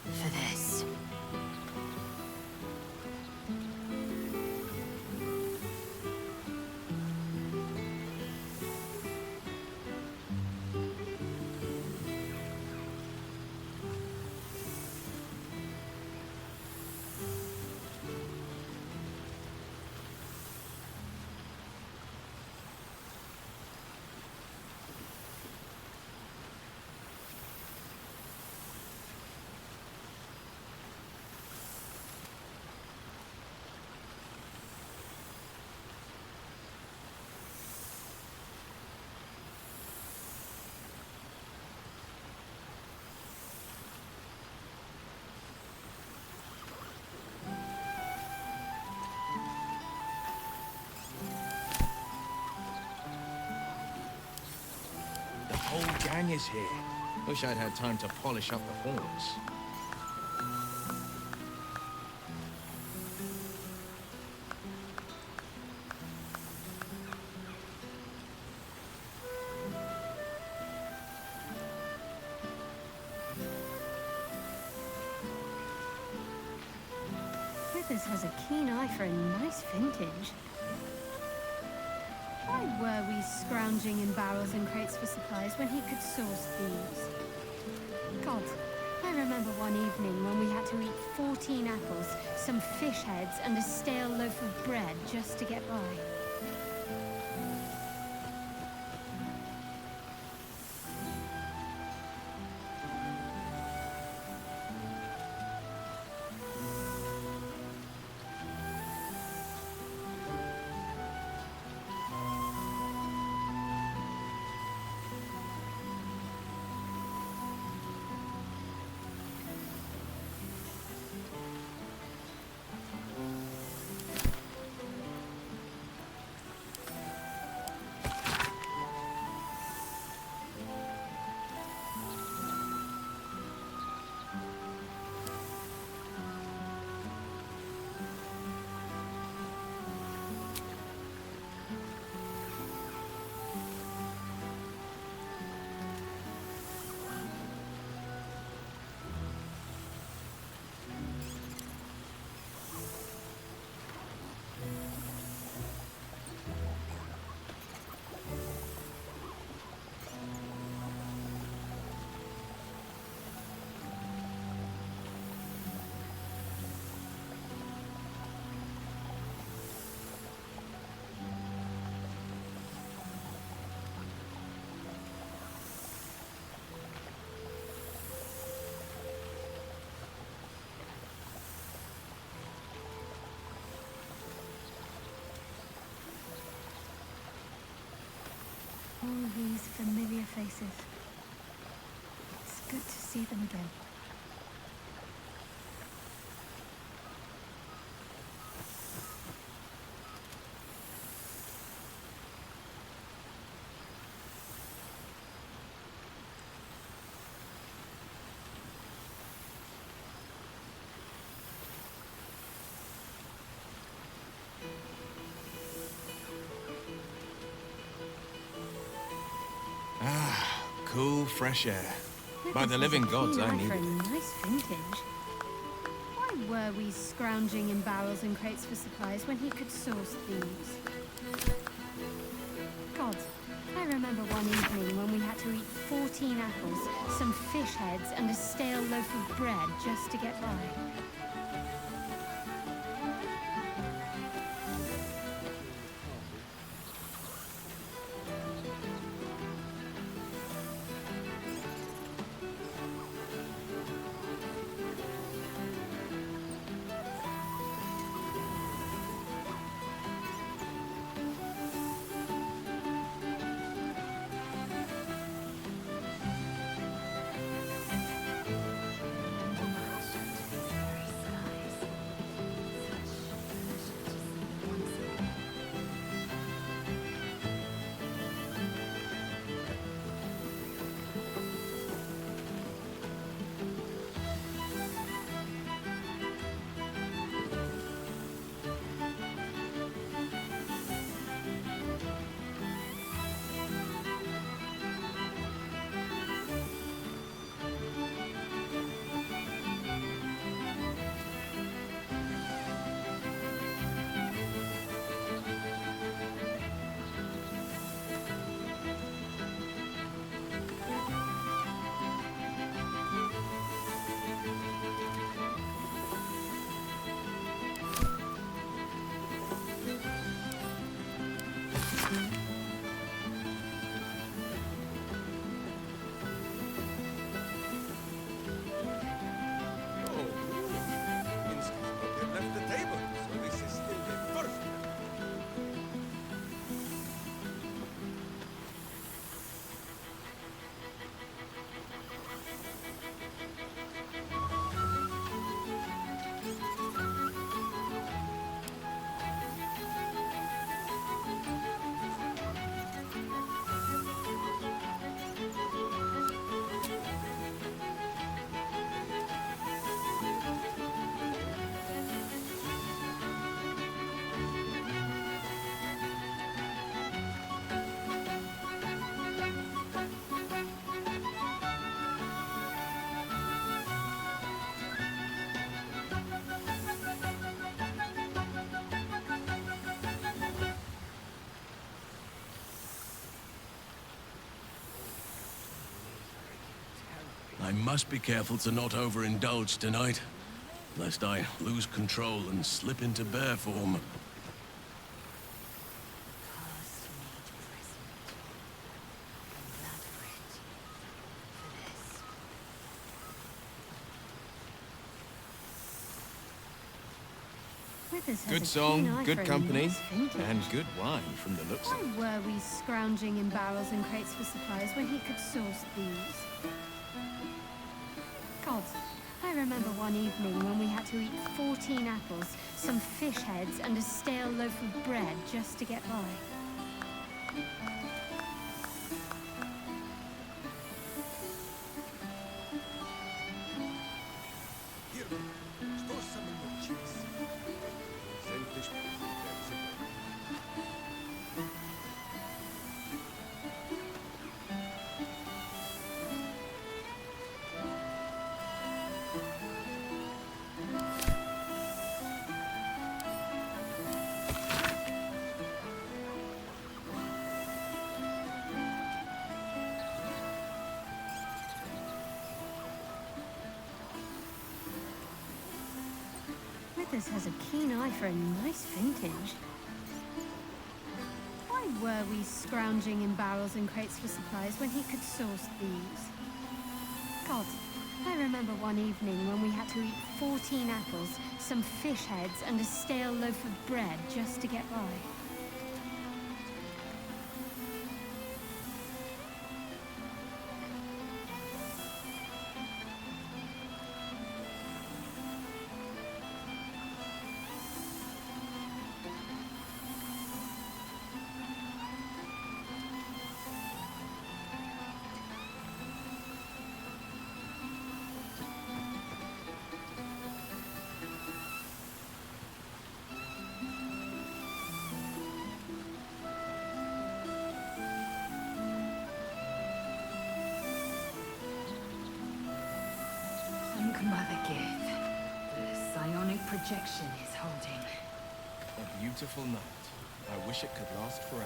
For this. The whole gang is here. Wish I'd had time to polish up the horns. Withers has a keen eye for a nice vintage. Why were we scrounging in barrels and crates for supplies when he could source these? God, I remember one evening when we had to eat 14 apples, some fish heads, and a stale loaf of bread just to get by. All these familiar faces. It's good to see them again. Cool, fresh air. By the living gods, I need for a it. nice vintage. Why were we scrounging in barrels and crates for supplies when he could source these? God, I remember one evening when we had to eat 14 apples, some fish heads, and a stale loaf of bread just to get by. I must be careful to not overindulge tonight, lest I lose control and slip into bear form. Good song, good company, and good wine from the looks of it. Why were we scrounging in barrels and crates for supplies when he could source these? God, I remember one evening when we had to eat 14 apples, some fish heads, and a stale loaf of bread just to get by. Here, store some in your cheeks. Sämtlich Withers has a keen eye for a nice vintage. Why were we scrounging in barrels and crates for supplies when he could source these? God, I remember one evening when we had to eat 14 apples, some fish heads, and a stale loaf of bread just to get by. The psionic projection is holding. A beautiful night. I wish it could last forever.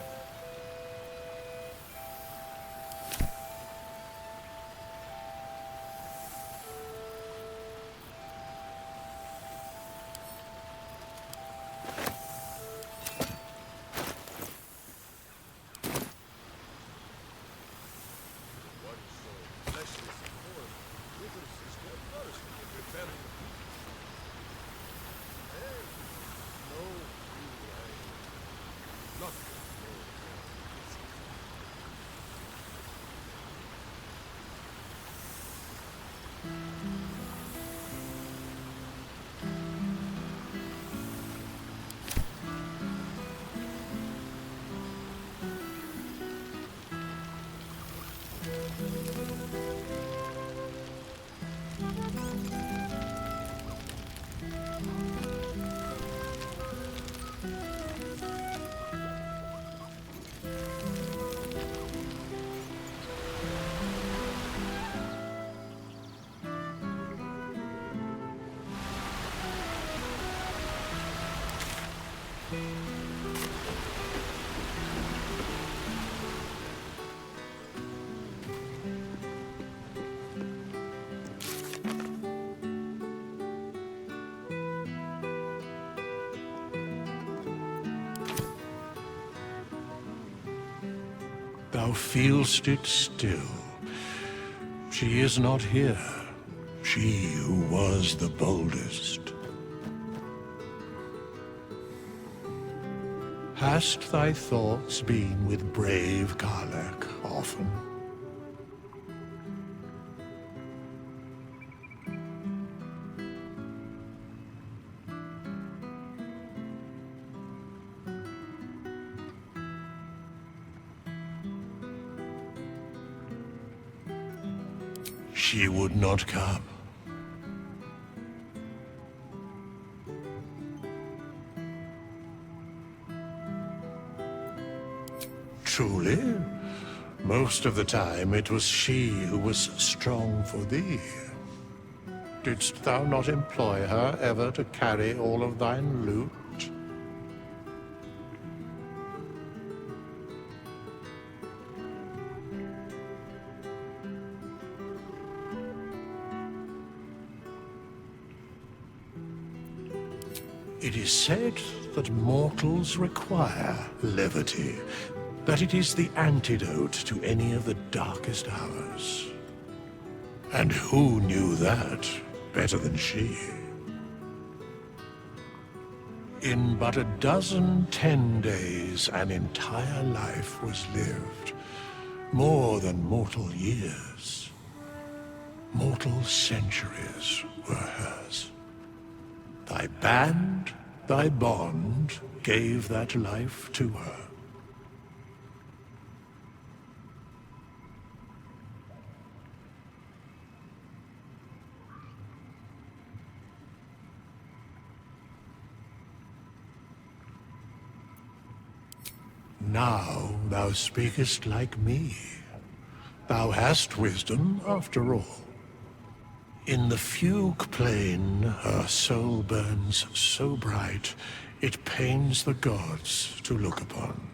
Thou feelst it still. She is not here. She who was the boldest. Hast thy thoughts been with brave Karlach often? She would not come. Truly, most of the time it was she who was strong for thee. Didst thou not employ her ever to carry all of thine loot? It is said that mortals require levity, that it is the antidote to any of the darkest hours. And who knew that better than she? In but a dozen 10 days, an entire life was lived. More than mortal years. Mortal centuries were hers. Thy band, thy bond, gave that life to her. Now thou speakest like me. Thou hast wisdom, after all. In the fugue plain, her soul burns so bright, it pains the gods to look upon.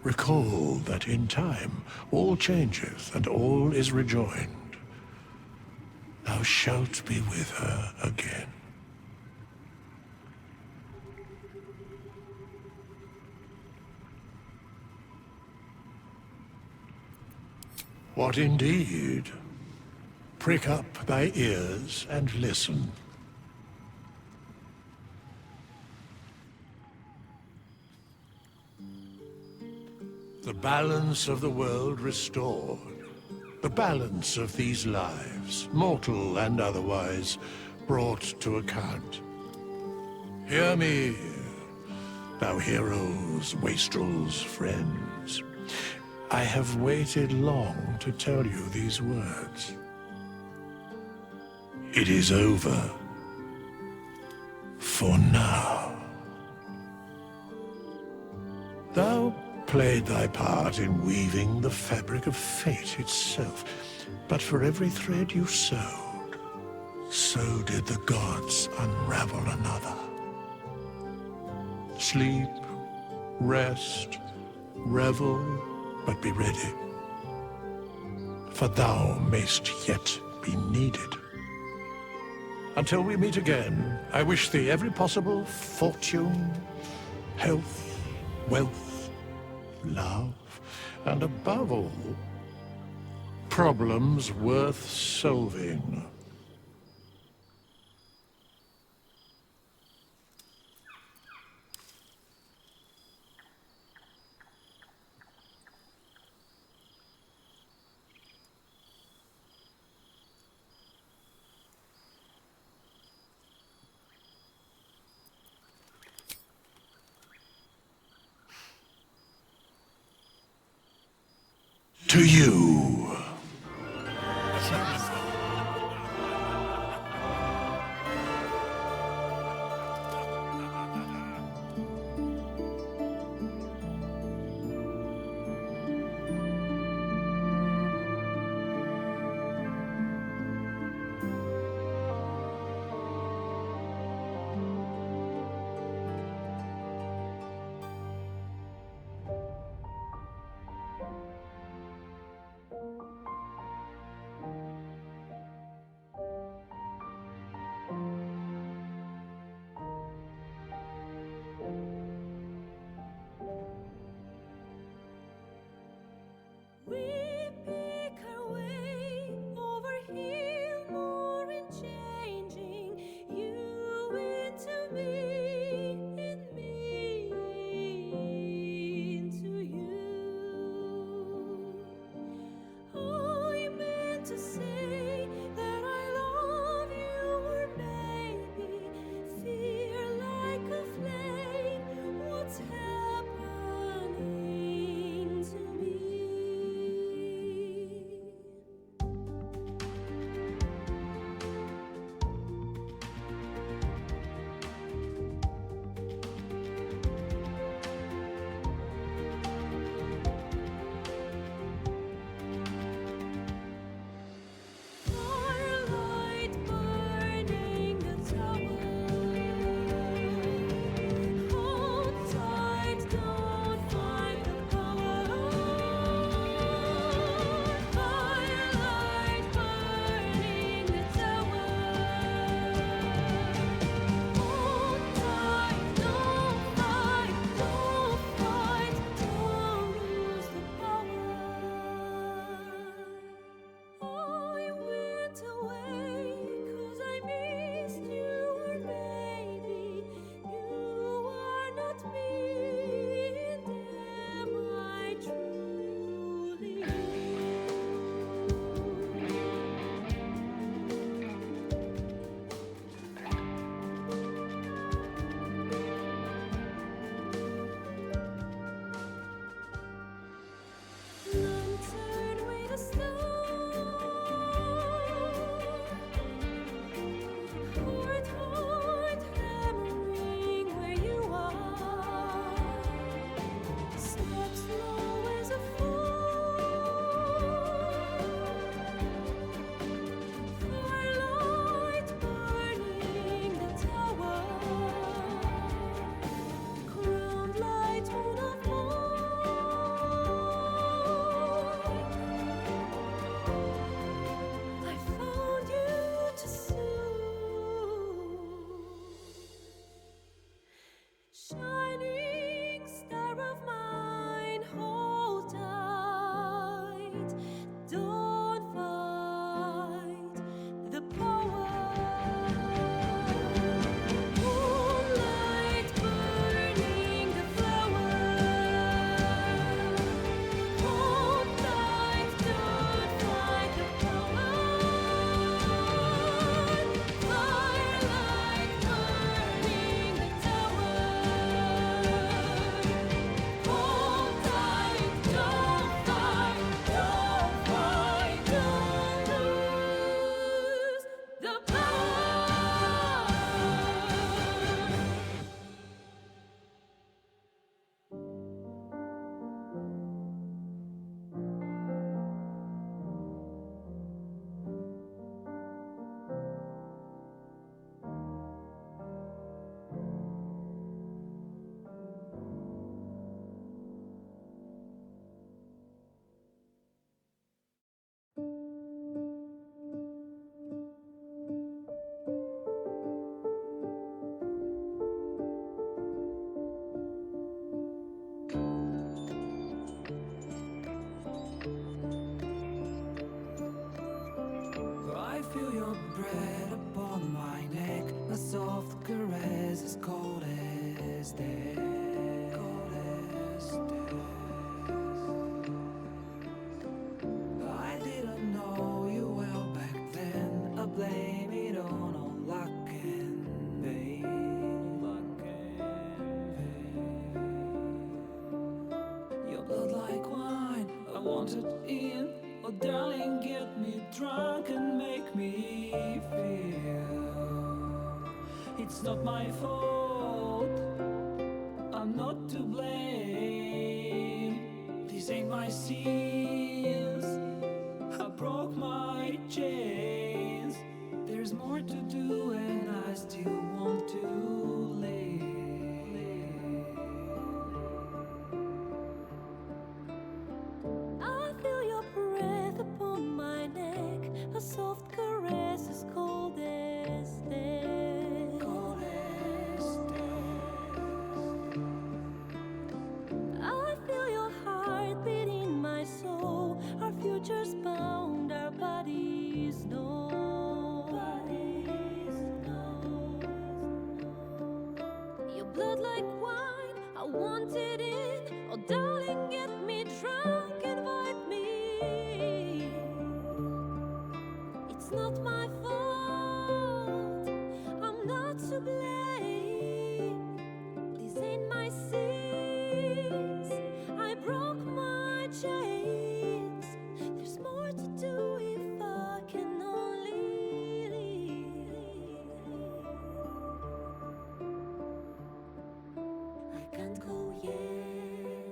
Recall that in time all changeth and all is rejoined. Thou shalt be with her again. What indeed? Prick up thy ears and listen. The balance of the world restored. The balance of these lives, mortal and otherwise, brought to account. Hear me, thou heroes, wastrels, friends. I have waited long to tell you these words. It is over. For now. Thou played thy part in weaving the fabric of fate itself, but for every thread you sewed, so did the gods unravel another. Sleep, rest, revel, but be ready, for thou mayst yet be needed. Until we meet again, I wish thee every possible fortune, health, wealth, love, and above all, problems worth solving. To you. breath upon my neck, a soft caress as cold as death. Cold as death. I didn't know you well back then. I blame it on luck and pain. Luck and pain. Your blood like wine, I want it in. Oh darling, get me drunk and make me feel it's not my fault, I'm not to blame. These ain't my sins, I broke my chains. There's more to do and I still want to live. I feel your breath upon my neck, a soft caress as cold as death. Cold as death. I feel your heart beat in my soul, our futures bound, our bodies know. Your blood like wine, I want it in. Oh darling, get me drunk, invite me. It's not my fault, I'm not to blame. These ain't my sins, I broke my chains. There's more to do if I can only leave. I can't go yet,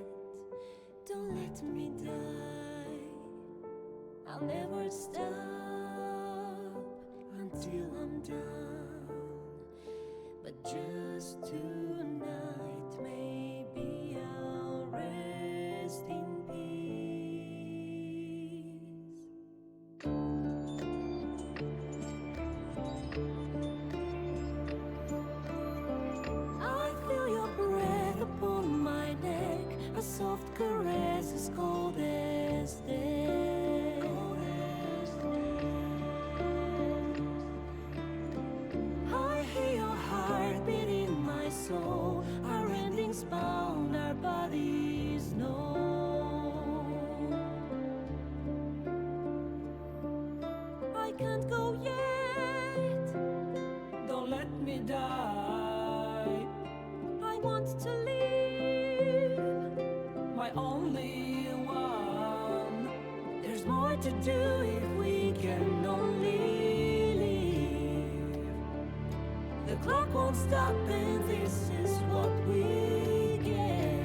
don't let me die. I'll never stop until I'm done. But just tonight, maybe I'll rest in peace. I feel your breath upon my neck, a soft caress as cold as death. Cold as death. I hear your heart beat in my soul, our endings bound, our bodies know. I can't go yet, Don't let me die, I want to live. my only one. There's more to do if we can only live. The clock won't stop and this is what we get.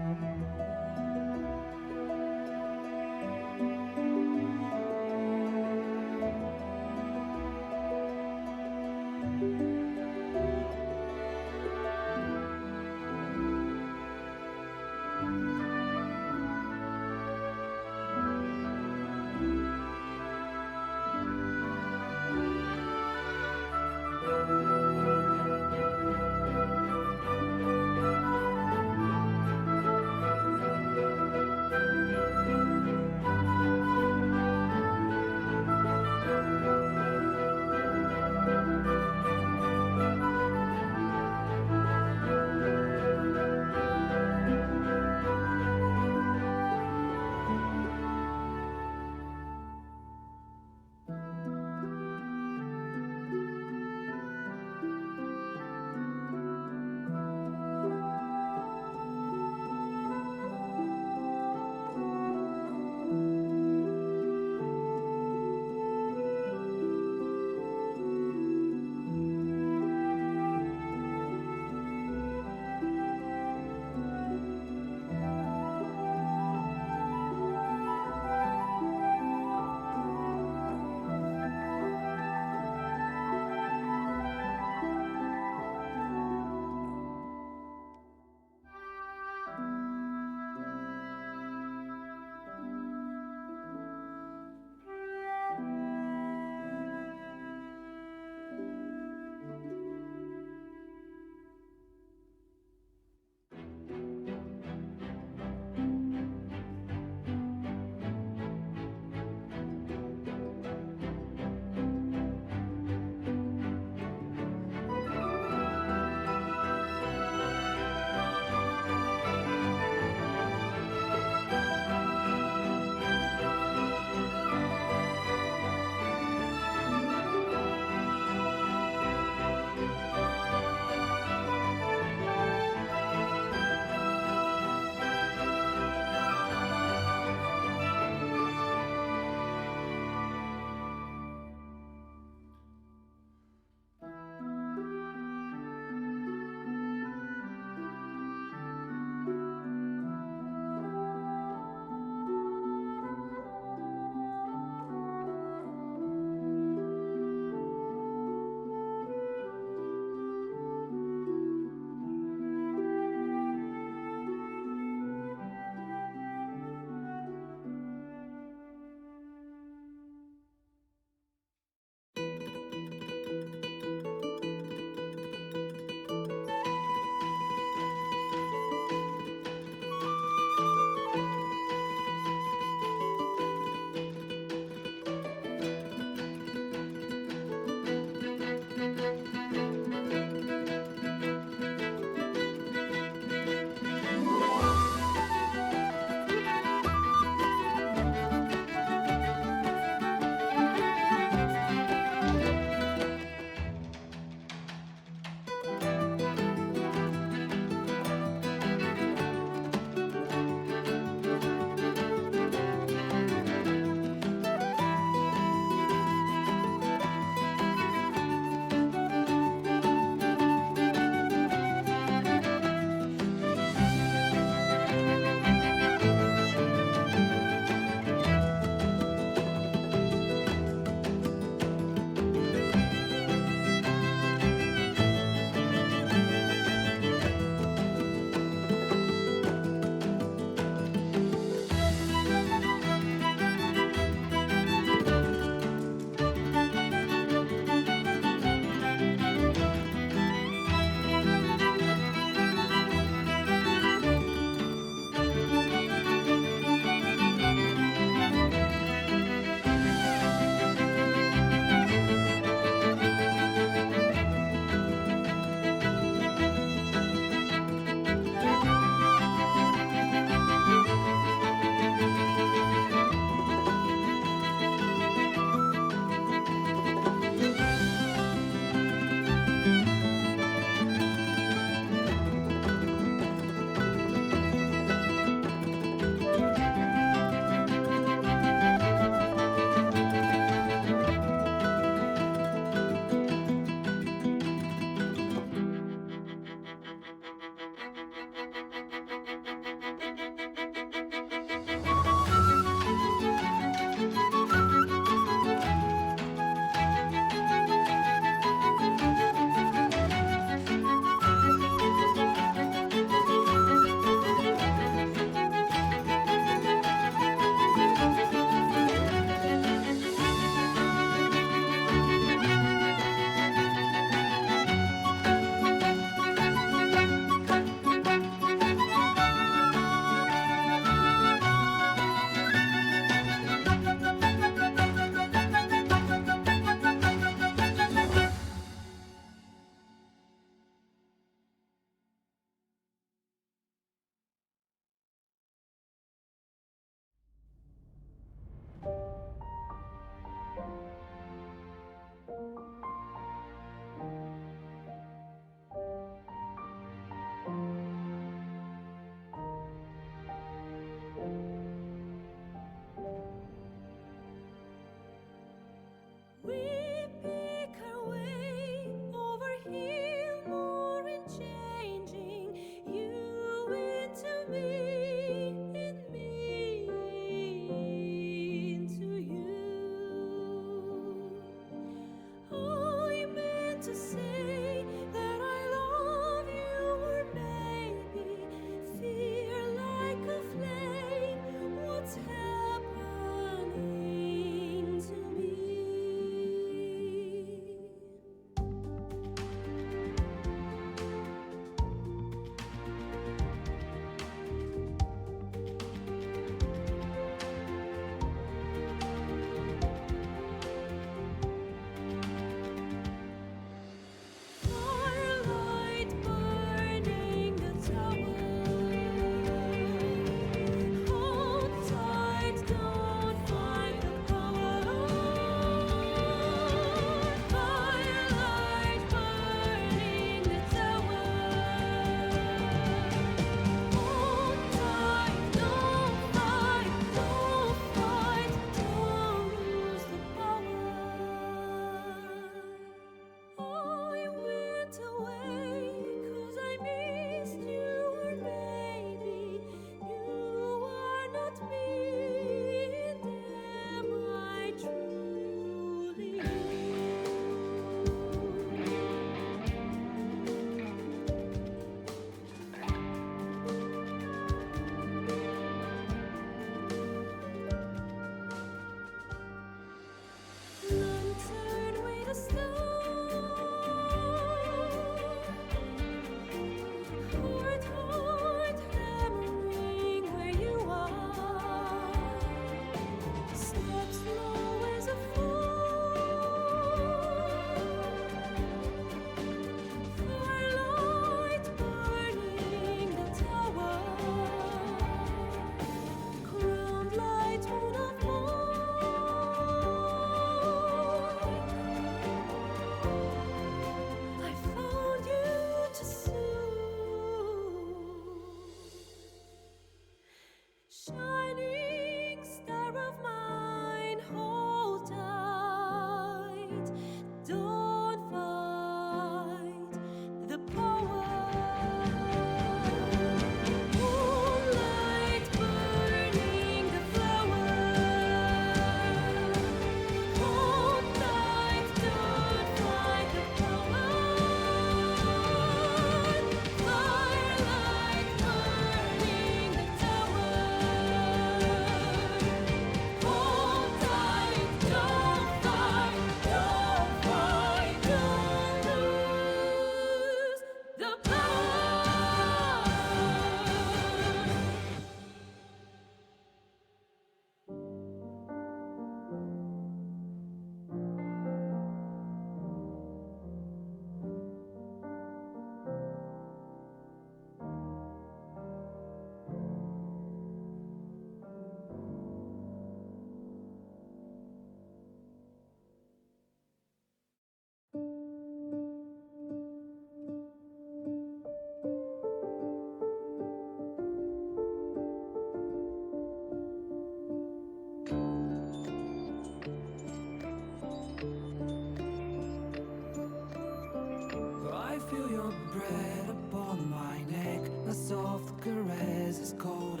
breath upon my neck, a soft caress as cold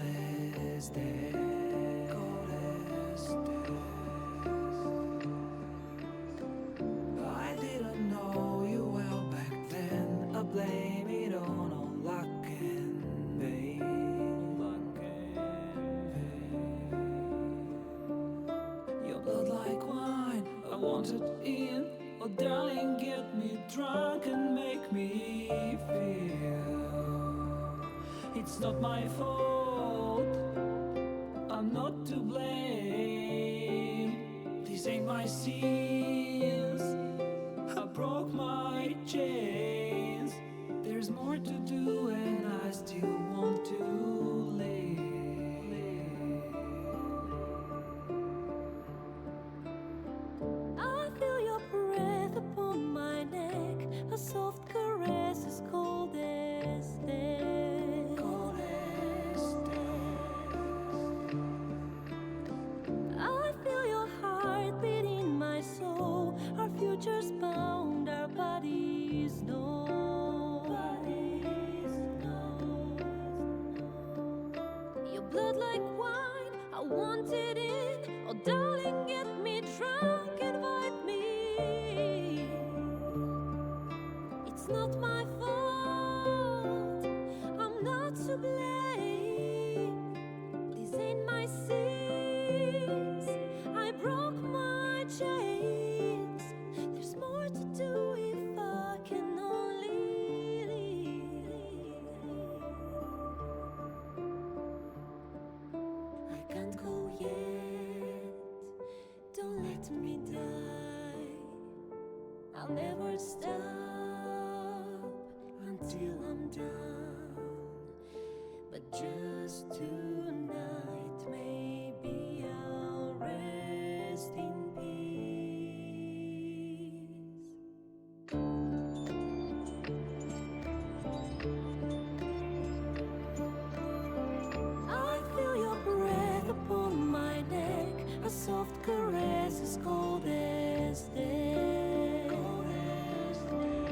as death. Cold as death. I didn't know you well back then. I blame it on all luck and vain. Luck and vain. Your blood like wine, I want it in. Oh darling, get me drunk and make me feel it's not my fault, I'm not to blame. These ain't my sins, I broke my chains. There's more to do and I still want to live. I feel your breath upon my neck, a soft caress as cold as death. Cold as death. I feel your heart beat in my soul. Our futures bound, our bodies know. Your blood like wine, I want it in. Oh darling, get me drunk, invite me. It's not my fault, I'm not to blame. These ain't my sins, I broke my chains. There's more to do if I can only leave. I can't go yet, don't let me die. I'll never stop until I'm done. But just tonight, maybe I'll rest in peace. I feel your breath upon my neck, a soft caress as cold as death. Cold as death.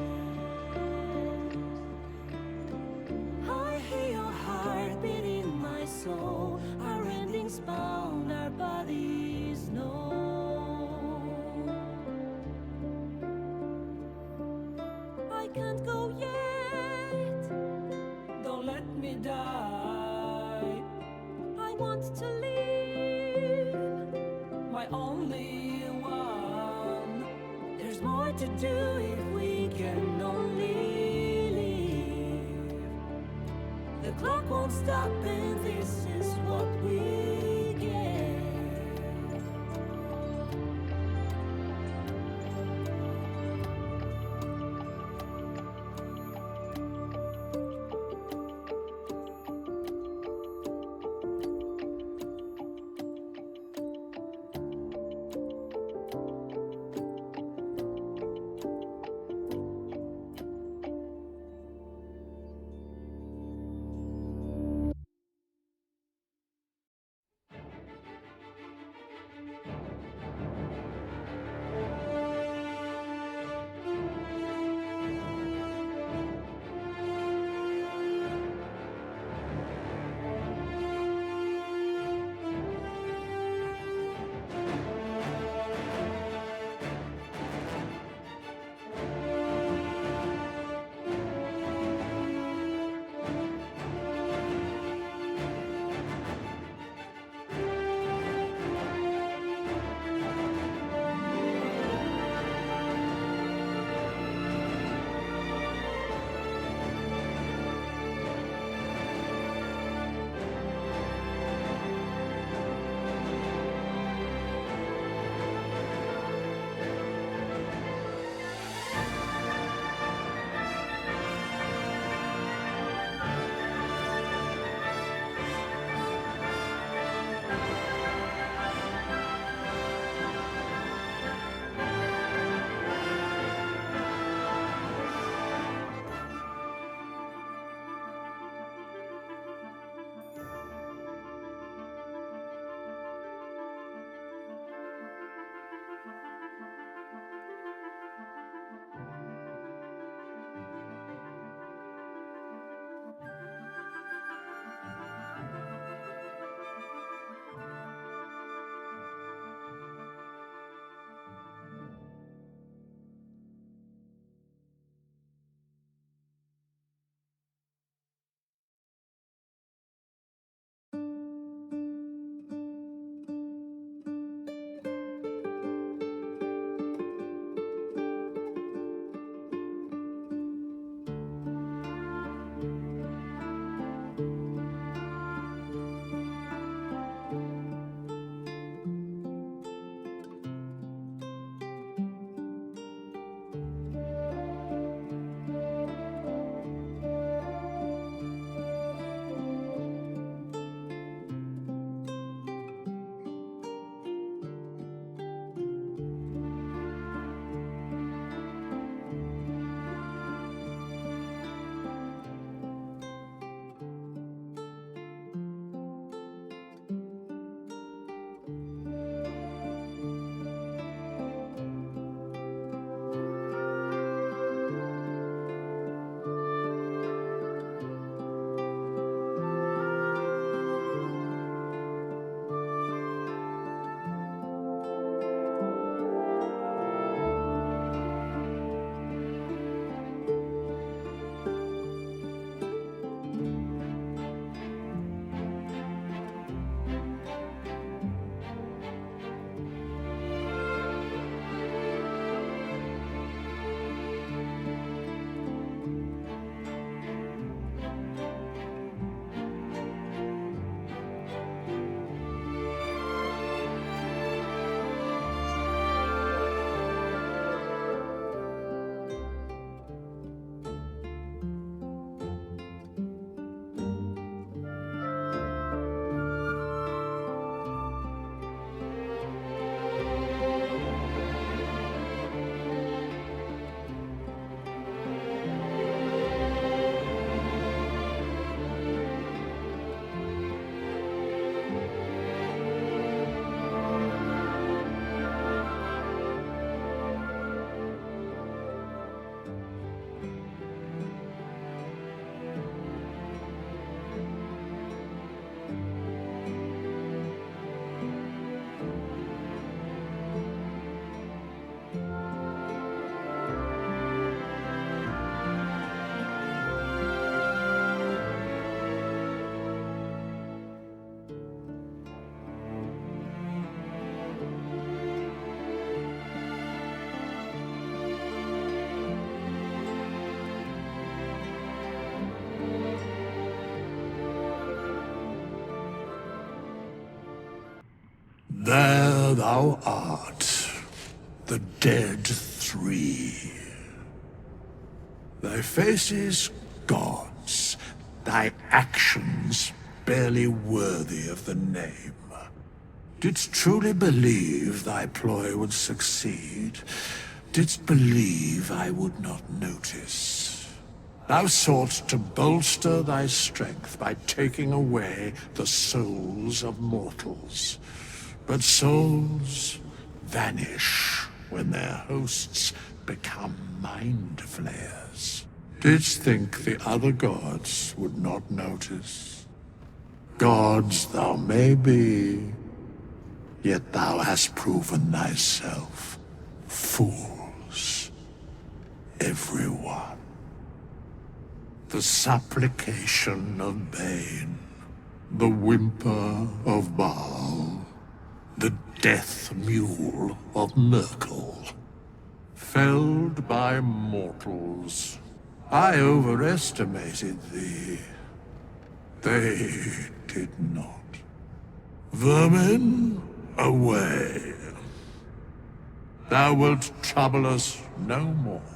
I hear your heart beat in my soul. Our endings bound, our bodies know. I can't go yet, Don't let me die, I want to live. my only one. There's more to do if we can only live. The clock won't stop and this is what we get. There thou art, the dead three. Thy faces gods, thy actions barely worthy of the name. Didst truly believe thy ploy would succeed? Didst believe I would not notice? Thou sought to bolster thy strength by taking away the souls of mortals. But souls vanish when their hosts become mind flayers. Didst think the other gods would not notice? Gods thou may be, yet thou hast proven thyself fools, everyone. The supplication of Bane, the whimper of Baal, the death mule of Merkel. Felled by mortals, I overestimated thee. They did not. Vermin, away. Thou wilt trouble us no more.